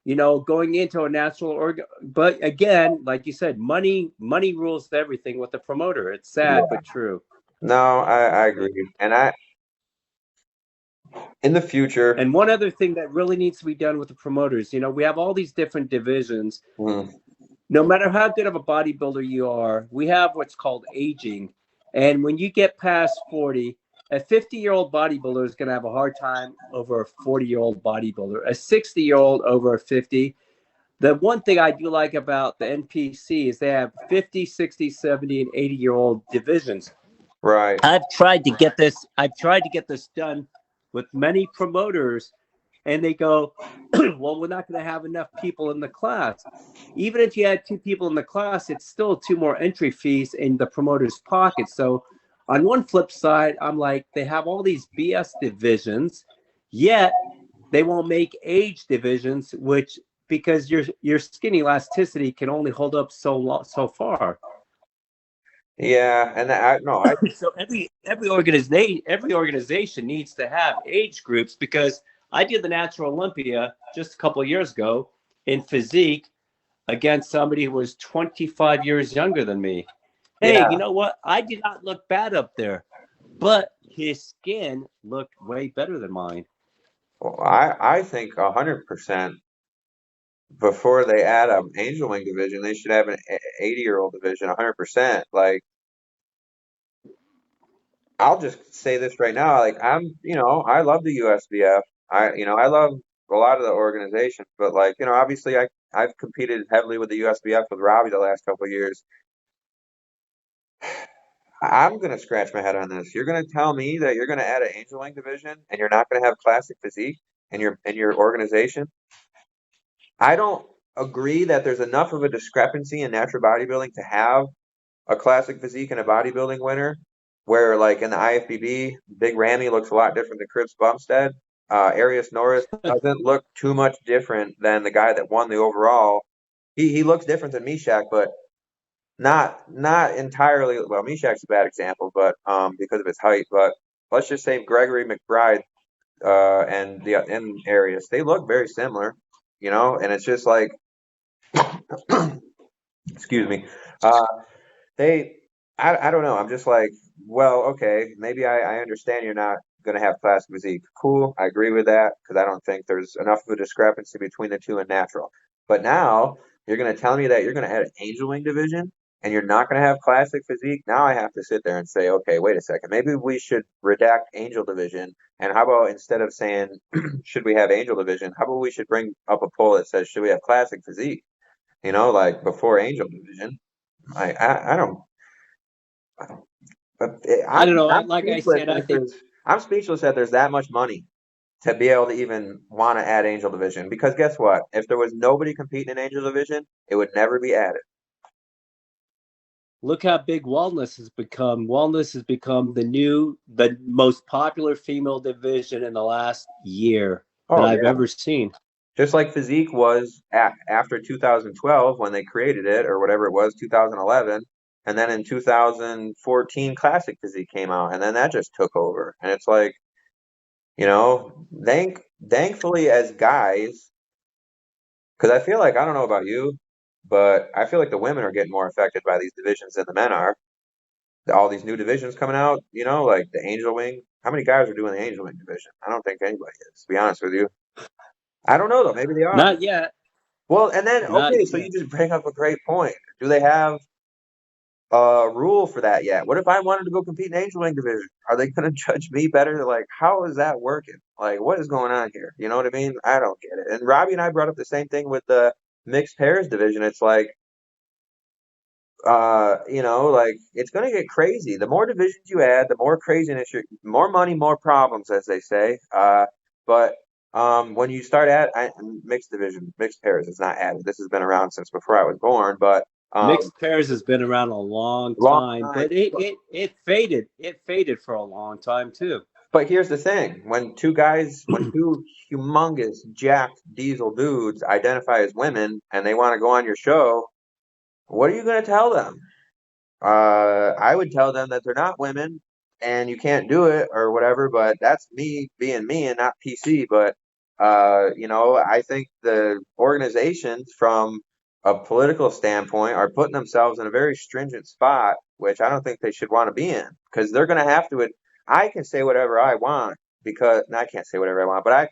going into a natural but again, like you said, money rules everything with the promoter. It's sad Yeah. but true. No, I agree. And In the future. And one other thing that really needs to be done with the promoters, we have all these different divisions. Mm, No matter how good of a bodybuilder you are, we have what's called aging. And when you get past 40, a 50-year-old bodybuilder is going to have a hard time over a 40-year-old bodybuilder, a 60-year-old over a 50. The one thing I do like about the NPC is they have 50, 60, 70, and 80-year-old divisions. right. I've tried to get this done with many promoters, and they go, well, we're not going to have enough people in the class. Even if you had two people in the class, it's still two more entry fees in the promoter's pocket. So on one flip side, I'm like, they have all these BS divisions, yet they won't make age divisions, which because your skin elasticity can only hold up so far. Yeah, and I no, I So every organization needs to have age groups, because I did the Natural Olympia just a couple of years ago in physique against somebody who was 25 years younger than me. Hey, yeah, you know what? I did not look bad up there, but his skin looked way better than mine. well, I think 100% before they add a angel wing division, they should have an 80-year-old division. 100%. Like I'll just say this right now. Like I love the USBF. I love a lot of the organizations, but like, obviously I've competed heavily with the USBF with Robbie the last couple of years. I'm gonna scratch my head on this. You're gonna tell me that you're gonna add an angel wing division and you're not gonna have classic physique in your organization? I don't agree that there's enough of a discrepancy in natural bodybuilding to have a classic physique and a bodybuilding winner, where like in the IFBB, Big Ramy looks a lot different than Chris Bumstead. Arias Norris doesn't look too much different than the guy that won the overall. He looks different than Mishak, but not entirely. Well, Mishak's a bad example, but because of his height. But let's just say Gregory McBride and Arias, they look very similar, and it's just like, excuse me. Uh, They, I don't know. I'm just like, well, okay, maybe I understand you're not going to have classic physique. Cool, I agree with that because I don't think there's enough of a discrepancy between the two and natural. But now you're going to tell me that you're going to add an angel wing division and you're not going to have classic physique. Now I have to sit there and say, okay, wait a second. Maybe we should redact angel division. And how about instead of saying, should we have angel division, how about we should bring up a poll that says, should we have classic physique? Like before angel division. I don't. But I don't know. I'm Like I speechless said, I that think there's that much money to be able to even want to add Angel Division. Because guess what? If there was nobody competing in Angel Division, it would never be added. look how big wellness has become. Wellness has become the most popular female division in the last year that Oh I've yeah, ever seen. just like Physique was after 2012 when they created it or whatever it was, 2011, and then in 2014 Classic Physique came out, and then that just took over. And it's like, thankfully as guys, because I feel like I don't know about you, but I feel like the women are getting more affected by these divisions than the men are. All these new divisions coming out, like the Angel Wing. How many guys are doing the Angel Wing division? I don't think anybody is, to be honest with you. I don't know though. Maybe they are. Not yet. Well, and then Not okay, so you yet. just bring up a great point. Do they have a rule for that yet? What if I wanted to go compete in Angel Wing division? Are they going to judge me better? Like, how is that working? Like, what is going on here? You know what I mean? I don't get it. And Robbie and I brought up the same thing with the mixed pairs division. It's like, like it's going to get crazy. The more divisions you add, the more craziness, more money, more problems, as they say. But when you start mixed division, mixed pairs, it's not added. This has been around since before I was born, but Mixed pairs has been around a long long time, time. but it faded. It faded for a long time too. But here's the thing: when two humongous jacked diesel dudes identify as women and they want to go on your show, what are you going to tell them? I would tell them that they're not women and you can't do it or whatever, but that's me being me and not PC. But, I think the organizations from a political standpoint are putting themselves in a very stringent spot, which I don't think they should want to be in because they're going to have to. I can say whatever I want, because and I can't say whatever I want, but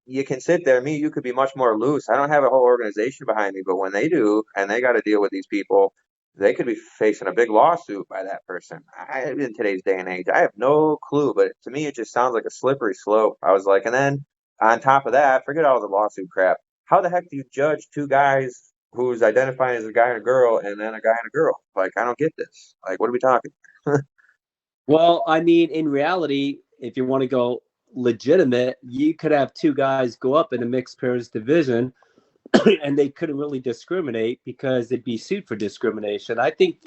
you can sit there. Me, you could be much more loose. I don't have a whole organization behind me, but when they do, and they got to deal with these people, they could be facing a big lawsuit by that person. In today's day and age, I have no clue, but to me, it just sounds like a slippery slope. I was like, and then on top of that, forget all the lawsuit crap. How the heck do you judge two guys who's identifying as a guy and a girl, and then a guy and a girl? Like, I don't get this. Like, what are we talking? Well, I mean, in reality, if you want to go legitimate, you could have two guys go up in a mixed pairs division and they couldn't really discriminate because they'd be sued for discrimination. I think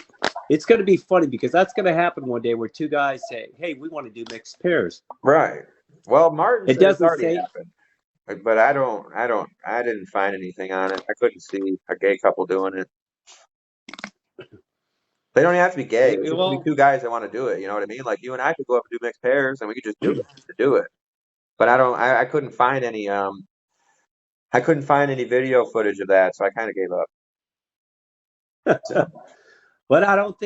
it's going to be funny because that's going to happen one day where two guys say, "Hey, we want to do mixed pairs." Right. Well, Martin It said it's doesn't already say. happened. But I didn't find anything on it. I couldn't see a gay couple doing it. They don't even have to be gay. It just could be Well, two guys that want to do it. You know what I mean? Like you and I could go up and do mixed pairs, and we could just do it to do it. But I couldn't find any. I couldn't find any video footage of that, so I kind of gave up. but I don't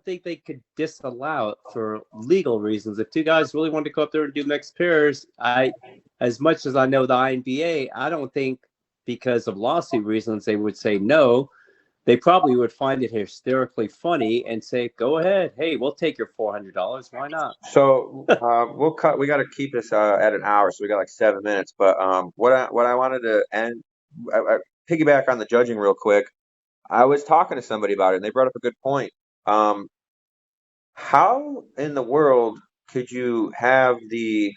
think they could disallow it for legal reasons. If two guys really wanted to go up there and do mixed pairs, as much as I know the INBA, I don't think because of lawsuit reasons they would say no. They probably would find it hysterically funny and say, "Go ahead, hey, we'll take your $400. Why not?" So we'll cut. We got to keep this at an hour, so we got like 7 minutes. But what I wanted to end, I piggyback on the judging real quick. I was talking to somebody about it, and they brought up a good point. Um, How in the world could you have the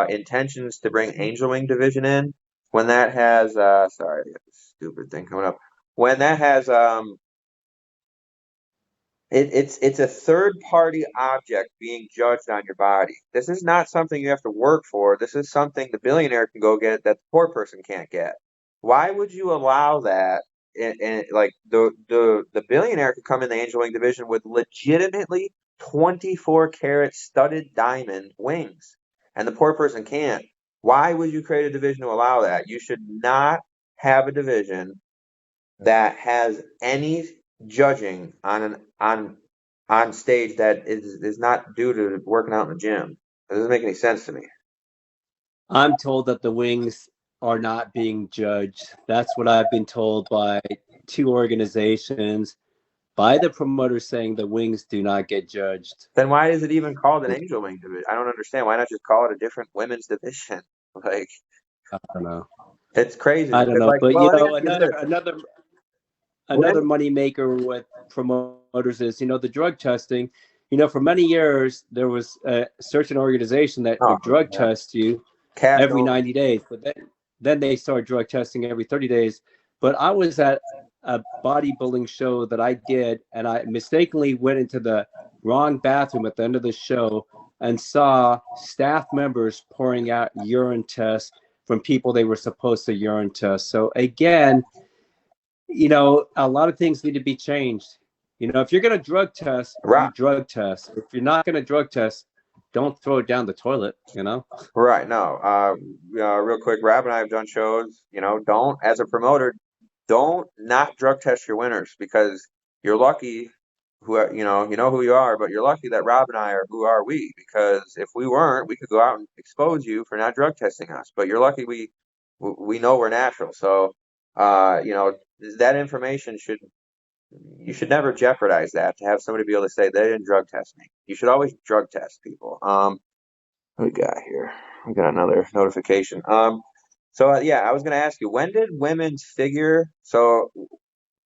intentions to bring Angel Wing Division in when that has sorry, I got this stupid thing coming up. When that has it's a third party object being judged on your body. This is not something you have to work for. This is something the billionaire can go get that the poor person can't get. Why would you allow that? And like the billionaire could come in the angel wing division with legitimately 24 karat studded diamond wings, and the poor person can't. Why would you create a division to allow that? You should not have a division that has any judging on stage that is not due to working out in the gym. It doesn't make any sense to me. I'm told that the wings are not being judged. That's what I've been told by two organizations, by the promoters saying the wings do not get judged. Then why is it even called an angel wing division? I don't understand. Why not just call it a different women's division? Like I don't know. it's crazy I don't because know, like, but well, you let me know, ask you another this. another another When money maker with promoters is the drug testing. For many years there was a certain organization that oh would drug yeah. test you Cash every only. 90 days, but then they started drug testing every 30 days. But I was at a bodybuilding show that I did, and I mistakenly went into the wrong bathroom at the end of the show and saw staff members pouring out urine tests from people they were supposed to urine test. So again, a lot of things need to be changed. If you're going to drug test, you Right. drug test. If you're not going to drug test, don't throw it down the toilet. Right. No. Real quick, Rob and I have done shows. Don't as a promoter, don't not drug test your winners because you're lucky. You know who you are, but you're lucky that Rob and I are who are we because if we weren't, we could go out and expose you for not drug testing us. But you're lucky we know we're natural. So, that information you should never jeopardize that to have somebody be able to say they didn't drug test me. You should always drug test people. What we got here? We got another notification. So yeah, I was gonna ask you, when did women's figure? So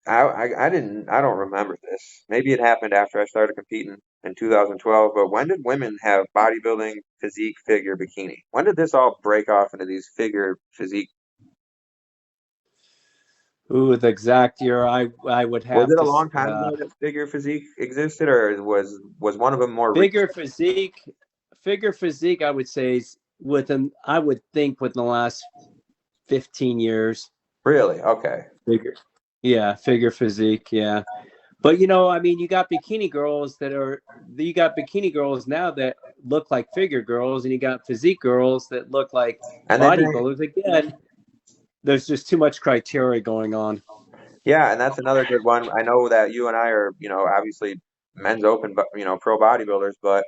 I don't remember this. Maybe it happened after I started competing in 2012. But when did women have bodybuilding physique figure bikini? When did this all break off into these figure physique? Ooh, the exact year I would Was have it a to long time ago that figure physique existed, or was one of them more figure recent? physique. Figure physique, I would say, is I would think within the last 15 years. Really? Okay. Figure, yeah, figure physique, yeah. But I mean, you got bikini girls now that look like figure girls, and you got physique girls that look like And then bodybuilders. Again, there's just too much criteria going on. yeah, and that's another good one. I know that you and I are, obviously men's open, but pro bodybuilders, but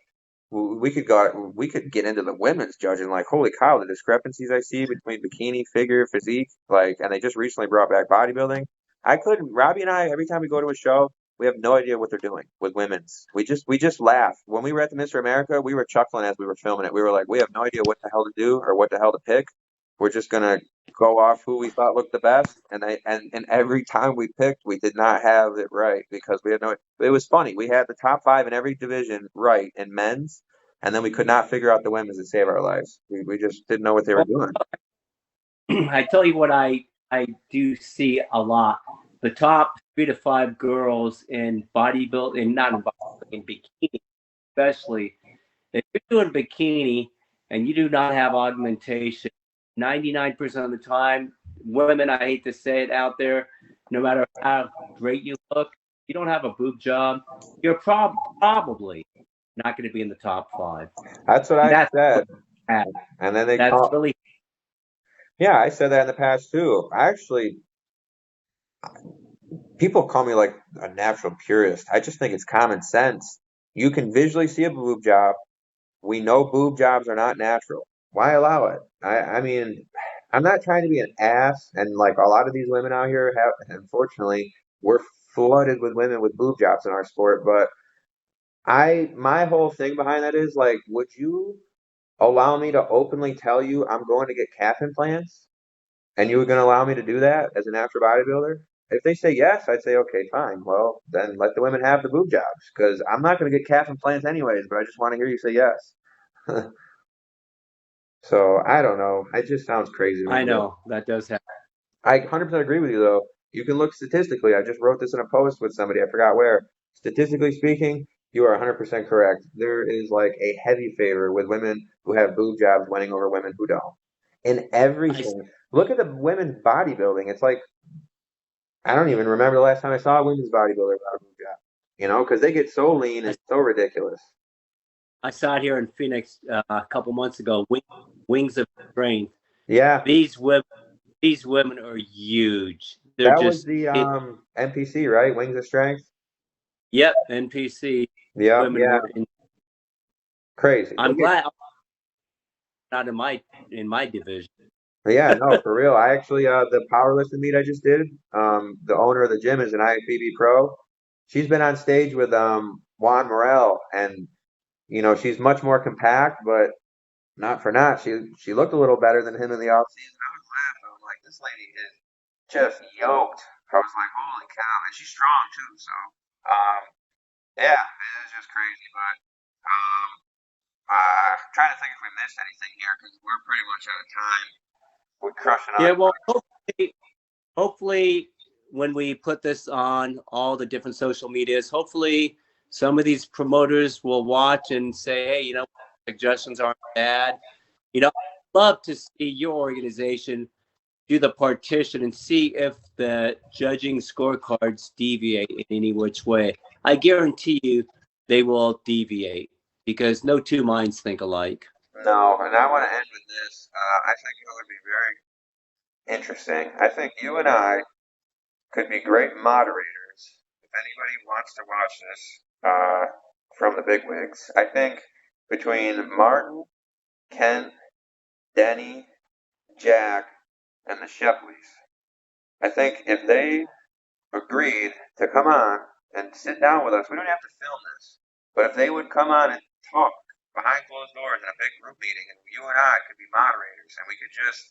we could get into the women's judging. Like, holy cow, the discrepancies I see between bikini, figure, physique, like, and they just recently brought back bodybuilding. I couldn't. Robbie and I, every time we go to a show, we have no idea what they're doing with women's. We just laugh. When we were at the Mr. America, we were chuckling as we were filming it. We were like, we have no idea what the hell to do or what the hell to pick. We're just gonna go off who we thought looked the best, and every time we picked, we did not have it right because we had no. It was funny. We had the top five in every division right in men's, and then we could not figure out the women's to save our lives. We just didn't know what they were Well, doing. I tell you what, I do see a lot. The top 3 to 5 girls in bodybuilding, not in bodybuilding, in bikini, especially. If you're doing bikini and you do not have augmentation, 99% of the time, women, I hate to say it out there, no matter how great you look, you don't have a boob job, you're probably not going to be in the top 5. That's what I That's said, really bad. and then they That's call. really, Yeah, I said that in the past too. I actually, people call me like a natural purist. I just think it's common sense. You can visually see a boob job. We know boob jobs are not natural. Why allow it? I mean, I'm not trying to be an ass, and like a lot of these women out here have, unfortunately, we're flooded with women with boob jobs in our sport. But my whole thing behind that is like, would you allow me to openly tell you I'm going to get calf implants? And you were going to allow me to do that as a natural bodybuilder? If they say yes, I'd say, okay, fine. Well, then let the women have the boob jobs because I'm not going to get calf implants anyways, but I just want to hear you say yes. So I don't know. It just sounds crazy to me. I But know that does happen. I 100% agree with you, though. You can look statistically. I just wrote this in a post with somebody. I forgot where. Statistically speaking, you are 100% correct. There is like a heavy favor with women who have boob jobs winning over women who don't. In I, everything. Look at the women's bodybuilding. It's like I don't even remember the last time I saw a women's bodybuilder without a boob job. You know, because they get so lean I, and so ridiculous. I saw it here in Phoenix a couple months ago, Wings of Strength. Yeah, These women, these women are huge. They're that was just the it. NPC, right? Wings of Strength. Yep, NPC Yep, women yeah, were in. crazy. They I'm get glad I'm not in my division. yeah, no, for real. I actually the powerlifting meet I just did, the owner of the gym is an IFBB pro. She's been on stage with Juan Morel and you know, she's much more compact, but not for not. She looked a little better than him in the off season. I was laughing. I'm like, this lady is just yoked. I was like, holy cow, and she's strong too. So, um, yeah, it's just crazy. But trying to think if we missed anything here because we're pretty much out of time. We're crushing on. Yeah, well, hopefully, when we put this on all the different social medias, hopefully some of these promoters will watch and say, hey, suggestions aren't bad. I'd love to see your organization do the partition and see if the judging scorecards deviate in any which way. I guarantee you they will deviate because no two minds think alike. No, and I want to end with this. I think it would be very interesting. I think you and I could be great moderators if anybody wants to watch this from the bigwigs. I think between Martin, Kent, Denny, Jack, and the Shepleys, I think if they agreed to come on and sit down with us, we don't have to film this, but if they would come on and talk behind closed doors in a big group meeting, and you and I could be moderators, and we could just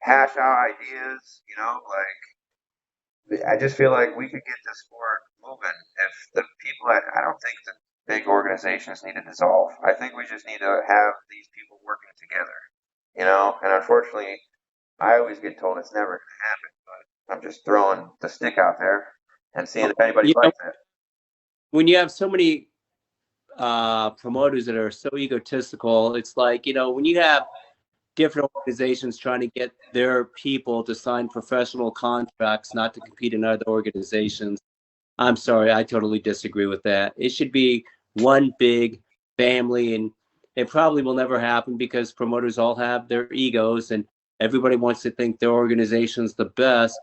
hash out ideas, you know, like I just feel like we could get this sport moving if the people I don't think the big organizations need to dissolve. I think we just need to have these people working together, you know, and unfortunately, I always get told it's never going to happen, but I'm just throwing the stick out there and seeing if anybody You know, bites it. when you have so many promoters that are so egotistical, it's like, when you have different organizations trying to get their people to sign professional contracts not to compete in other organizations. I'm sorry, I totally disagree with that. It should be one big family, and it probably will never happen because promoters all have their egos and everybody wants to think their organization's the best.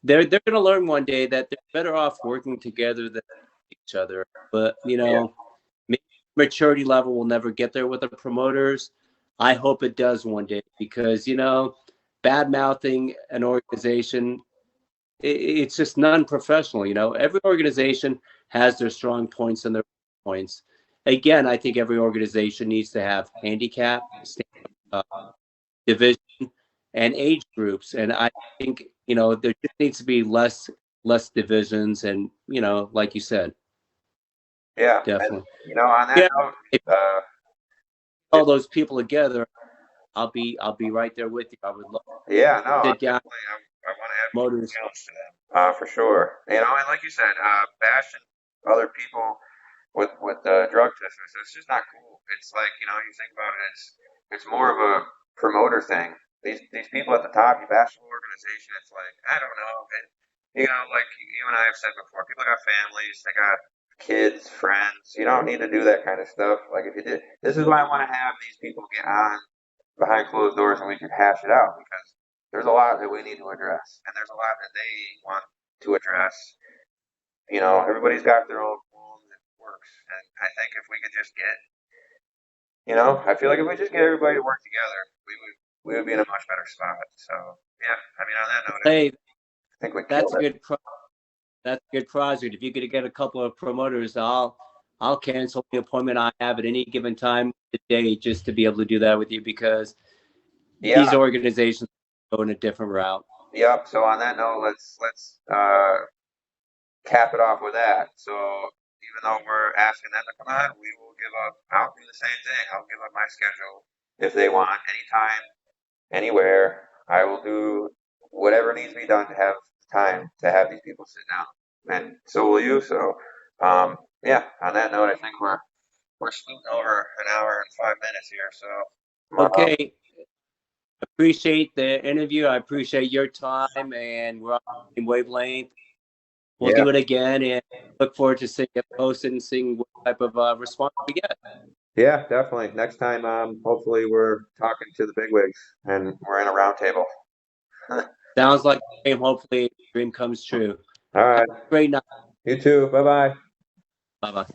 They're going to learn one day that they're better off working together than each other. But Yeah. maybe maturity level will never get there with the promoters. I hope it does one day because, bad mouthing an organization, it's just non-professional. Every organization has their strong points and their points. Again, I think every organization needs to have handicap, uh, division, and age groups. And I think, there just needs to be less divisions and, like you said, Yeah, and definitely. on that Yeah. note, If uh, all those people together, I'll be right there with you. I would love yeah, no, to I'm sit down definitely I want to advocate the motors. challenge to them, for sure. And like you said, bashing other people with drug testers, it's just not cool. It's like you think about it, it's more of a promoter thing. These people at the top, you bash the whole organization. It's like I don't know, and like you and I have said before, people got families, they got kids, friends. You don't need to do that kind of stuff. Like if you did, this is why I want to have these people get on behind closed doors and we can hash it out because there's a lot that we need to address and there's a lot that they want to address. Everybody's got their own rules and it works. And I think if we could just I feel like if we just get everybody to work together, we would be in a much better spot. So yeah, I mean on that note, Hey, I think we that's killed a it. good project. If you could get a couple of promoters, I'll cancel the appointment I have at any given time of the day just to be able to do that with you because these Yeah, organizations go in a different route. yep. So on that note, let's cap it off with that. So even though we're asking them to come on, we will give up. I'll do the same thing. I'll give up my schedule if they want anytime, anywhere. I will do whatever needs to be done to have time to have these people sit down, and so will you. So, yeah. On that note, I think we're scooting over an hour and 5 minutes here. So, Okay. Appreciate the interview. I appreciate your time, and we're on the same wavelength. We'll yeah, do it again, and look forward to seeing it posted and seeing what type of response we get. yeah, definitely. Next time, hopefully we're talking to the bigwigs and we're in a round table. Sounds like a dream. Hopefully, the dream comes true. All Have right. a great night. You too. Bye bye. Bye bye.